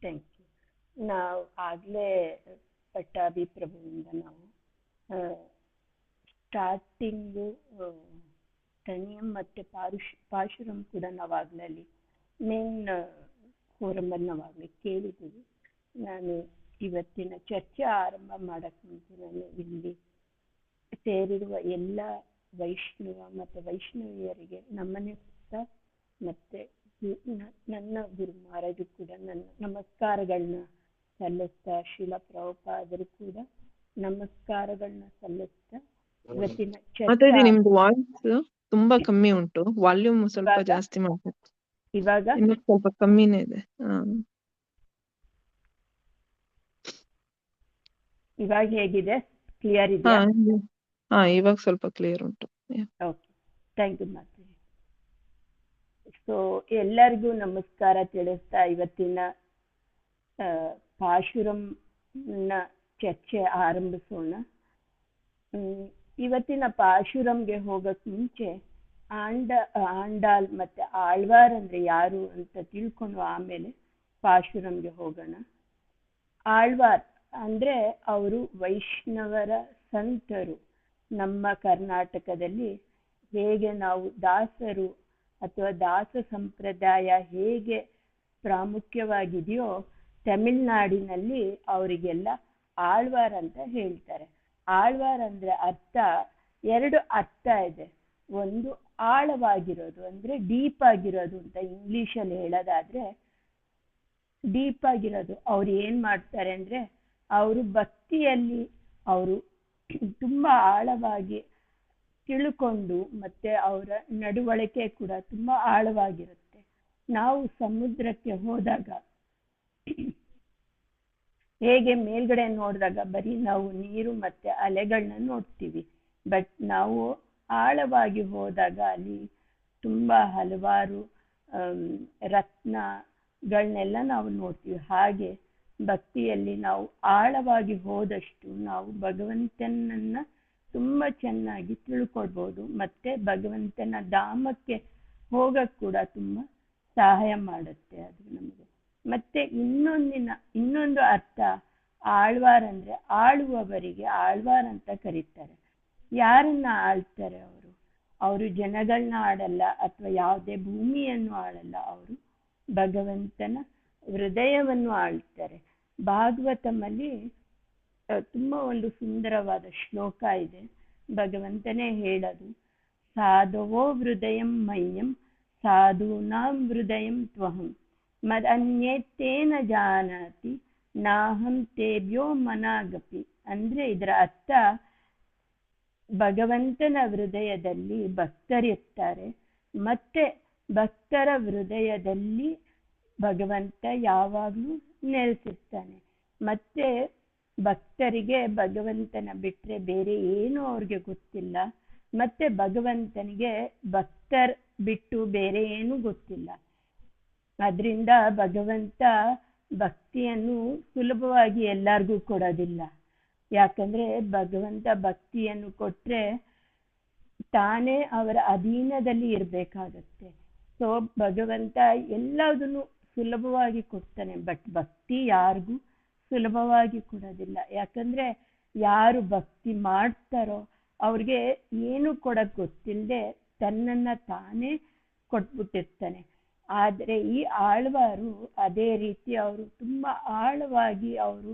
Thank you. ನಾವು ಆಗಲೇ ಪಟ್ಟಾಭಿ ಪ್ರಭುವಿಂದ ನಾವು ಸ್ಟಾರ್ಟಿಂಗು ತನಿಯಂ ಮತ್ತು ಪಾಶುರಂ ಕೂಡ ನಾವಾಗಲೇ ಅಲ್ಲಿ ಮೇನ್ ಫೋರಮಲ್ಲಿ ನಾವಾಗಲೇ ಕೇಳಿದ್ದೀವಿ. ನಾನು ಇವತ್ತಿನ ಚರ್ಚೆ ಆರಂಭ ಮಾಡೋಕ್ಕೆ ಮುಂಚೆ ನಾನು ಇಲ್ಲಿ ಸೇರಿರುವ ಎಲ್ಲ ವೈಷ್ಣವ ಮತ್ತು ವೈಷ್ಣವಿಯರಿಗೆ ನಮ್ಮನೆ ಮತ್ತು ನನ್ನ ಗುರು ಮಹಾರಾಜು ಕೂಡ ನನ್ನ ನಮಸ್ಕಾರಗಳನ್ನ ಸಲ್ಲಿಸ್ತಾ, ಶಿಲ ಪ್ರಭುಪಾದರು ಕೂಡ ನಮಸ್ಕಾರಗಳನ್ನ ಸಲ್ಲಿಸ್ತಾ ಇವತ್ತಿನ ಮಾತಾಡಿ. ನಿಮ್ದು ವಾಯ್ಸ್ ತುಂಬಾ ಕಮ್ಮಿ ಉಂಟು, ವಾಲ್ಯೂಮ್ ಸ್ವಲ್ಪ ಜಾಸ್ತಿ ಮಾಡ್ಬೇಕು. ಇವಾಗ ಇನ್ನು ಸ್ವಲ್ಪ ಕಮ್ಮಿನೇ ಇದೆ. ಇವಾಗ ಹೇಗಿದೆ? ಕ್ಲಿಯರ್ ಇದೆಯಾ? ಇವಾಗ ಸ್ವಲ್ಪ ಕ್ಲಿಯರ್ ಉಂಟು. ಓಕೆ, ಥ್ಯಾಂಕ್ ಯು ಮಾತಾಡಿ. ಸೊ ಎಲ್ಲರಿಗೂ ನಮಸ್ಕಾರ ತಿಳಿಸ್ತಾ ಇವತ್ತಿನ ಪಾಶುರಂನ ಚರ್ಚೆ ಆರಂಭಿಸೋಣ. ಇವತ್ತಿನ ಪಾಶುರಂಗೆ ಹೋಗಕ್ಕೆ ಮುಂಚೆ ಆಂಡಾಳ್ ಮತ್ತು ಆಳ್ವಾರ್ ಅಂದರೆ ಯಾರು ಅಂತ ತಿಳ್ಕೊಂಡು ಆಮೇಲೆ ಪಾಶುರಂಗೆ ಹೋಗೋಣ. ಆಳ್ವಾರ್ ಅಂದರೆ ಅವರು ವೈಷ್ಣವರ ಸಂತರು. ನಮ್ಮ ಕರ್ನಾಟಕದಲ್ಲಿ ಹೇಗೆ ನಾವು ದಾಸರು ಅಥವಾ ದಾಸ ಸಂಪ್ರದಾಯ ಹೇಗೆ ಪ್ರಾಮುಖ್ಯವಾಗಿದೆಯೋ, ತಮಿಳ್ನಾಡಿನಲ್ಲಿ ಅವರಿಗೆಲ್ಲ ಆಳ್ವಾರ್ ಅಂತ ಹೇಳ್ತಾರೆ. ಆಳ್ವಾರ್ ಅಂದರೆ ಅರ್ಥ, ಎರಡು ಅರ್ಥ ಇದೆ. ಒಂದು ಆಳವಾಗಿರೋದು ಅಂದರೆ ಡೀಪ್ ಆಗಿರೋದು ಅಂತ ಇಂಗ್ಲೀಷಲ್ಲಿ ಹೇಳೋದಾದ್ರೆ ಡೀಪ್ ಆಗಿರೋದು. ಅವ್ರು ಏನು ಮಾಡ್ತಾರೆ ಅಂದರೆ ಅವರು ಭಕ್ತಿಯಲ್ಲಿ ಅವರು ತುಂಬ ಆಳವಾಗಿ ತಿಳ್ಕೊಂಡು ಮತ್ತೆ ಅವರ ನಡವಳಿಕೆ ಕೂಡ ತುಂಬ ಆಳವಾಗಿರುತ್ತೆ. ನಾವು ಸಮುದ್ರಕ್ಕೆ ಹೋದಾಗ ಹೇಗೆ ಮೇಲ್ಗಡೆ ನೋಡಿದಾಗ ಬರೀ ನಾವು ನೀರು ಮತ್ತೆ ಅಲೆಗಳನ್ನ ನೋಡ್ತೀವಿ, ಬಟ್ ನಾವು ಆಳವಾಗಿ ಹೋದಾಗ ಅಲ್ಲಿ ತುಂಬ ಹಲವಾರು ರತ್ನಗಳನ್ನೆಲ್ಲ ನಾವು ನೋಡ್ತೀವಿ. ಹಾಗೆ ಭಕ್ತಿಯಲ್ಲಿ ನಾವು ಆಳವಾಗಿ ಹೋದಷ್ಟು ನಾವು ಭಗವಂತನನ್ನ ತುಂಬ ಚೆನ್ನಾಗಿ ತಿಳ್ಕೊಳ್ಬೋದು, ಮತ್ತೆ ಭಗವಂತನ ಧಾಮಕ್ಕೆ ಹೋಗಕ್ಕೆ ಕೂಡ ತುಂಬ ಸಹಾಯ ಮಾಡುತ್ತೆ ಅದು ನಮಗೆ. ಮತ್ತೆ ಇನ್ನೊಂದು ಅರ್ಥ ಆಳ್ವಾರ್ ಅಂದರೆ ಆಳುವವರಿಗೆ ಆಳ್ವಾರ್ ಅಂತ ಕರೀತಾರೆ. ಯಾರನ್ನ ಆಳ್ತಾರೆ ಅವರು ಜನಗಳನ್ನ ಆಡಲ್ಲ ಅಥವಾ ಯಾವುದೇ ಭೂಮಿಯನ್ನು ಆಳಲ್ಲ, ಅವರು ಭಗವಂತನ ಹೃದಯವನ್ನು ಆಳ್ತಾರೆ. ಭಾಗವತಮಲ್ಲಿ ತುಂಬ ಒಂದು ಸುಂದರವಾದ ಶ್ಲೋಕ ಇದೆ. ಭಗವಂತನೇ ಹೇಳೋದು, ಸಾಧವೋ ಹೃದಯಂ ಮಹ್ಯಂ ಸಾಧೂನಾಂ ಹೃದಯಂ ತ್ವಹಂ ಮದನ್ಯೇತೇನ ಜಾನಾತಿ ನಾಹಂ ತೇಭ್ಯೋ ಮನಾಗಪಿ. ಅಂದರೆ ಇದರ ಅರ್ಥ, ಭಗವಂತನ ಹೃದಯದಲ್ಲಿ ಭಕ್ತರಿರ್ತಾರೆ, ಮತ್ತೆ ಭಕ್ತರ ಹೃದಯದಲ್ಲಿ ಭಗವಂತ ಯಾವಾಗಲೂ ನೆಲೆಸಿರ್ತಾನೆ. ಮತ್ತೆ ಭಕ್ತರಿಗೆ ಭಗವಂತನ ಬಿಟ್ಟರೆ ಬೇರೆ ಏನೂ ಅವ್ರಿಗೆ ಗೊತ್ತಿಲ್ಲ, ಮತ್ತೆ ಭಗವಂತನಿಗೆ ಭಕ್ತರ್ ಬಿಟ್ಟು ಬೇರೆ ಏನೂ ಗೊತ್ತಿಲ್ಲ. ಅದರಿಂದ ಭಗವಂತ ಭಕ್ತಿಯನ್ನು ಸುಲಭವಾಗಿ ಎಲ್ಲರಿಗೂ ಕೊಡೋದಿಲ್ಲ. ಯಾಕಂದ್ರೆ ಭಗವಂತ ಭಕ್ತಿಯನ್ನು ಕೊಟ್ಟರೆ ತಾನೇ ಅವರ ಅಧೀನದಲ್ಲಿ ಇರಬೇಕಾಗತ್ತೆ. ಸೊ ಭಗವಂತ ಎಲ್ಲದನ್ನು ಸುಲಭವಾಗಿ ಕೊಡ್ತಾನೆ, ಬಟ್ ಭಕ್ತಿ ಯಾರಿಗೂ ಸುಲಭವಾಗಿ ಕೊಡೋದಿಲ್ಲ. ಯಾಕಂದ್ರೆ ಯಾರು ಭಕ್ತಿ ಮಾಡ್ತಾರೋ ಅವ್ರಿಗೆ ಏನು ಕೊಡಕ್ಕೆ ಗೊತ್ತಿಲ್ಲದೆ ತನ್ನನ್ನ ತಾನೇ ಕೊಟ್ಬಿಟ್ಟಿರ್ತಾನೆ. ಆದರೆ ಈ ಆಳ್ವಾರು ಅದೇ ರೀತಿ ಅವರು ತುಂಬ ಆಳವಾಗಿ ಅವರು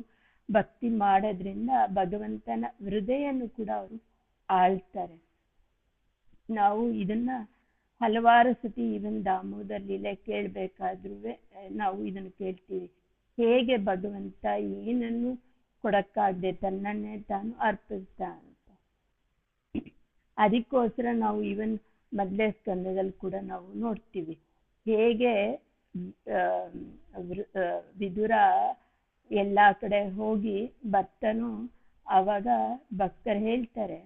ಭಕ್ತಿ ಮಾಡೋದ್ರಿಂದ ಭಗವಂತನ ಹೃದಯನು ಕೂಡ ಅವರು ಆಳ್ತಾರೆ. ನಾವು ಇದನ್ನ ಹಲವಾರು ಸತಿ ಇವನ್ ದಾಮೋದರ ಲೀಲೆ ಕೇಳಬೇಕಾದ್ರೂ ನಾವು ಇದನ್ನು ಕೇಳ್ತೀವಿ. ಹೇಗೆ ಭಗವಂತ ಏನನ್ನು ಕೊಡಕ್ಕಾಗದೆ ತನ್ನನ್ನೇ ತಾನು ಅರ್ಪಿಸ್ತಾ ಅಂತ. ಅದಕ್ಕೋಸ್ಕರ ನಾವು ಇವನ್ ಮೊದಲೇ ಸ್ಕಂದದಲ್ಲಿ ಕೂಡ ನಾವು ನೋಡ್ತೀವಿ ಹೇಗೆ ವಿದುರ ಎಲ್ಲ ಕಡೆ ಹೋಗಿ ಬರ್ತಾನೋ ಆವಾಗ ಭಕ್ತರು ಹೇಳ್ತಾರೆ,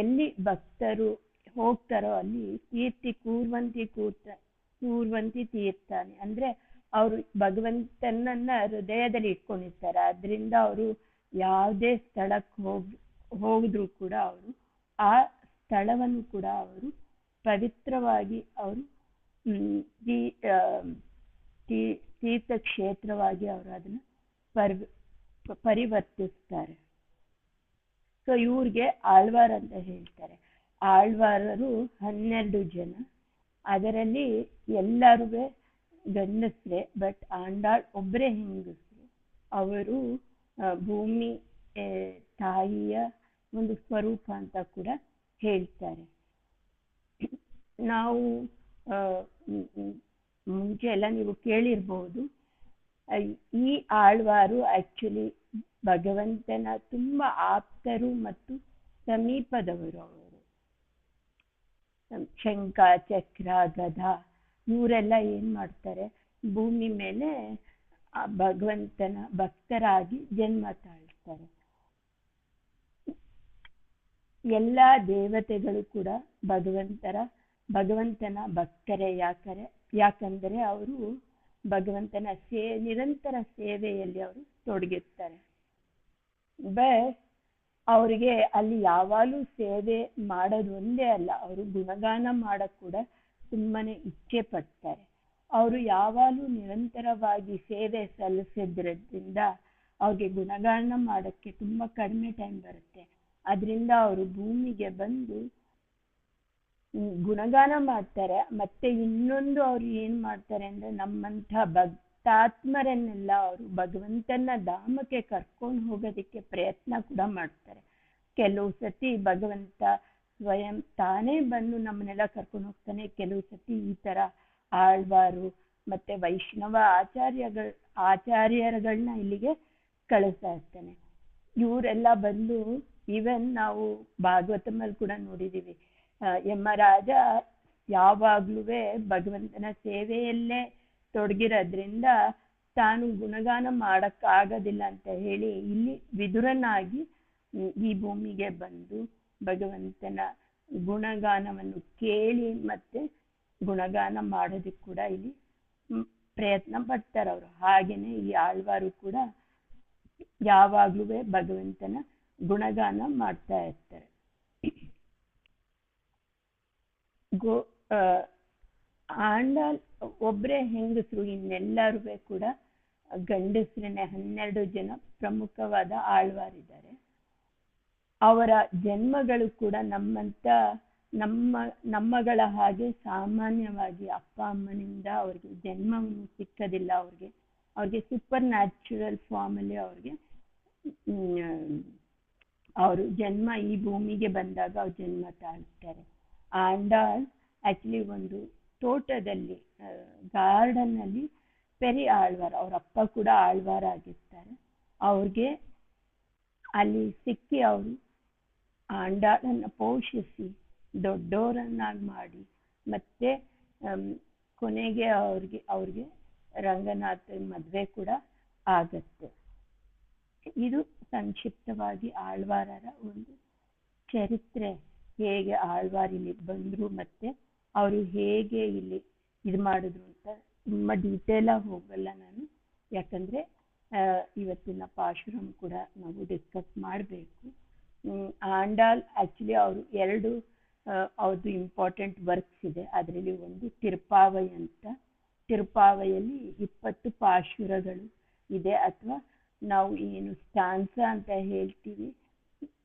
ಎಲ್ಲಿ ಭಕ್ತರು ಹೋಗ್ತಾರೋ ಅಲ್ಲಿ ಕೀರ್ತಿ ಕೂರ್ವಂತಿ ತೀರ್ತಾನೆ. ಅಂದ್ರೆ ಅವರು ಭಗವಂತನನ್ನ ಹೃದಯದಲ್ಲಿ ಇಟ್ಕೊಂಡಿರ್ತಾರೆ. ಅದರಿಂದ ಅವರು ಯಾವುದೇ ಸ್ಥಳಕ್ಕೆ ಹೋಗಿದ್ರು ಕೂಡ ಅವರು ಆ ಸ್ಥಳವನ್ನು ಕೂಡ ಅವರು ಪವಿತ್ರವಾಗಿ ಅವರು ತೀರ್ಥಕ್ಷೇತ್ರವಾಗಿ ಅವರು ಅದನ್ನ ಪರಿವರ್ತಿಸ್ತಾರೆ. ಸೊ ಇವ್ರಿಗೆ ಆಳ್ವಾರ್ ಅಂತ ಹೇಳ್ತಾರೆ. ಆಳ್ವಾರರು 12 ಜನ, ಅದರಲ್ಲಿ ಎಲ್ಲರೂ ಗಂಡಸ್ರೆ, ಬಟ್ ಆಂಡಾಳ್ ಒಬ್ಬರೇ ಹೆಂಗಸರು. ಅವರು ಭೂಮಿ ತಾಯಿಯ ಒಂದು ಸ್ವರೂಪ ಅಂತ ಕೂಡ ಹೇಳ್ತಾರೆ. ನಾವು ಮುಂಚೆ ಎಲ್ಲ ನೀವು ಕೇಳಿರ್ಬಹುದು, ಈ ಆಳ್ವಾರು ಆಕ್ಚುಲಿ ಭಗವಂತನ ತುಂಬಾ ಆಪ್ತರು ಮತ್ತು ಸಮೀಪದವರು. ಅವರು ಶಂಖ, ಚಕ್ರ, ಗದ ಇವರೆಲ್ಲ ಏನ್ ಮಾಡ್ತಾರೆ, ಭೂಮಿ ಮೇಲೆ ಭಗವಂತನ ಭಕ್ತರಾಗಿ ಜನ್ಮ ತಾಳ್ತಾರೆ. ಎಲ್ಲಾ ದೇವತೆಗಳು ಕೂಡ ಭಗವಂತನ ಭಕ್ತರೇ. ಯಾಕಂದ್ರೆ ಅವರು ಭಗವಂತನ ನಿರಂತರ ಸೇವೆಯಲ್ಲಿ ಅವರು ತೊಡಗಿರ್ತಾರೆ. ಬಟ್ ಅವರಿಗೆ ಅಲ್ಲಿ ಯಾವಾಗಲೂ ಸೇವೆ ಮಾಡೋದು ಒಂದೇ ಅಲ್ಲ, ಅವರು ಗುಣಗಾನ ಮಾಡಕ್ ಕೂಡ ತುಂಬಾನೇ ಇಚ್ಛೆ ಪಡ್ತಾರೆ. ಅವರು ಯಾವಾಗಲೂ ನಿರಂತರವಾಗಿ ಸೇವೆ ಸಲ್ಲಿಸಿದ್ರಿಂದ ಅವ್ರಿಗೆ ಗುಣಗಾನ ಮಾಡಕ್ಕೆ ತುಂಬಾ ಕಡಿಮೆ ಟೈಮ್ ಬರುತ್ತೆ. ಅದರಿಂದ ಅವರು ಭೂಮಿಗೆ ಬಂದು ಗುಣಗಾನ ಮಾಡ್ತಾರೆ. ಮತ್ತೆ ಇನ್ನೊಂದು ಅವ್ರು ಏನ್ ಮಾಡ್ತಾರೆ ಅಂದ್ರೆ, ನಮ್ಮಂಥ ಭಕ್ತಾತ್ಮರನ್ನೆಲ್ಲ ಅವರು ಭಗವಂತನ ಧಾಮಕ್ಕೆ ಕರ್ಕೊಂಡು ಹೋಗೋದಕ್ಕೆ ಪ್ರಯತ್ನ ಕೂಡ ಮಾಡ್ತಾರೆ. ಕೆಲವು ಸತಿ ಭಗವಂತ ಸ್ವಯಂ ತಾನೇ ಬಂದು ನಮ್ಮನ್ನೆಲ್ಲ ಕರ್ಕೊಂಡು ಹೋಗ್ತಾನೆ. ಕೆಲವು ಸತಿ ಈ ತರ ಆಳ್ವಾರು ಮತ್ತೆ ವೈಷ್ಣವ ಆಚಾರ್ಯರುಗಳನ್ನ ಇಲ್ಲಿಗೆ ಕಳಿಸ್ತಾ ಇರ್ತಾನೆ. ಇವರೆಲ್ಲ ಬಂದು, ಈವನ್ ನಾವು ಭಾಗವತಮಲ್ಲಿ ಕೂಡ ನೋಡಿದೀವಿ, ಯಮರಾಜ ಯಾವಾಗ್ಲೂ ಭಗವಂತನ ಸೇವೆಯಲ್ಲೇ ತೊಡಗಿರೋದ್ರಿಂದ ತಾನು ಗುಣಗಾನ ಮಾಡಕ್ಕಾಗೋದಿಲ್ಲ ಅಂತ ಹೇಳಿ ಇಲ್ಲಿ ವಿದುರನಾಗಿ ಈ ಭೂಮಿಗೆ ಬಂದು ಭಗವಂತನ ಗುಣಗಾನವನ್ನು ಕೇಳಿ ಮತ್ತೆ ಗುಣಗಾನ ಮಾಡೋದಕ್ಕೆ ಕೂಡ ಇಲ್ಲಿ ಪ್ರಯತ್ನ ಪಡ್ತಾರೆ ಅವರು. ಹಾಗೇನೆ ಈ ಆಳ್ವಾರು ಕೂಡ ಯಾವಾಗ್ಲೂ ಭಗವಂತನ ಗುಣಗಾನ ಮಾಡ್ತಾ ಇರ್ತಾರೆ. ಆಂಡಾಳ್ ಒಬ್ರೇ ಹೆಂಗಸರು, ಇನ್ನೆಲ್ಲರೂ ಕೂಡ ಗಂಡಸ್ರನ್ನೇ. 12 ಜನ ಪ್ರಮುಖವಾದ ಆಳ್ವಾರಿದ್ದಾರೆ. ಅವರ ಜನ್ಮಗಳು ಕೂಡ ನಮ್ಮಗಳ ಹಾಗೆ ಸಾಮಾನ್ಯವಾಗಿ ಅಪ್ಪ ಅಮ್ಮನಿಂದ ಅವ್ರಿಗೆ ಜನ್ಮವನ್ನು ಸಿಕ್ಕದಿಲ್ಲ. ಅವ್ರಿಗೆ ಸೂಪರ್ ನ್ಯಾಚುರಲ್ ಫಾರ್ಮ್ ಅಲ್ಲಿ ಅವರು ಜನ್ಮ ಈ ಭೂಮಿಗೆ ಬಂದಾಗ ಅವ್ರು ಜನ್ಮ ತಾಳ್ತಾರೆ. ಆಂಡಾಳ್ ಆಕ್ಚುಲಿ ಒಂದು ತೋಟದಲ್ಲಿ ಗಾರ್ಡನ್ ಅಲ್ಲಿ ಪೆರಿ ಆಳ್ವಾರ್, ಅವ್ರ ಅಪ್ಪ ಕೂಡ ಆಳ್ವಾರ್ ಆಗಿರ್ತಾರೆ. ಅವ್ರಿಗೆ ಅಲ್ಲಿ ಸಿಕ್ಕಿ ಅವರು ಆಂಡಾಳನ್ನ ಪೋಷಿಸಿ ದೊಡ್ಡೋರನ್ನಾಗಿ ಮಾಡಿ ಮತ್ತೆ ಕೊನೆಗೆ ಅವ್ರಿಗೆ ರಂಗನಾಥ ಮದ್ವೆ ಕೂಡ ಆಗತ್ತೆ. ಇದು ಸಂಕ್ಷಿಪ್ತವಾಗಿ ಆಳ್ವಾರರ ಒಂದು ಚರಿತ್ರೆ. ಹೇಗೆ ಆಳ್ವಾರ್ ಇಲ್ಲಿ ಬಂದ್ರು ಮತ್ತೆ ಅವರು ಹೇಗೆ ಇಲ್ಲಿ ಇದು ಮಾಡಿದ್ರು ಅಂತ ತುಂಬಾ ಡೀಟೇಲ್ ಆಗಿ ಹೋಗಲ್ಲ ನಾನು, ಯಾಕಂದ್ರೆ ಇವತ್ತಿನ ಪಾಶುರಂ ಕೂಡ ನಾವು ಡಿಸ್ಕಸ್ ಮಾಡಬೇಕು. ಆಂಡಾಳ್ ಆಕ್ಚುಲಿ ಅವರು ಅವ್ರದ್ದು ಇಂಪಾರ್ಟೆಂಟ್ ವರ್ಕ್ಸ್ ಇದೆ. ಅದರಲ್ಲಿ ಒಂದು ತಿರುಪಾವೈ ಅಂತ. ತಿರುಪಾವೈಯಲ್ಲಿ 20 ಪಾಶುರಗಳು ಇದೆ, ಅಥವಾ ನಾವು ಏನು ಸ್ಟಾನ್ಸ ಅಂತ ಹೇಳ್ತೀವಿ,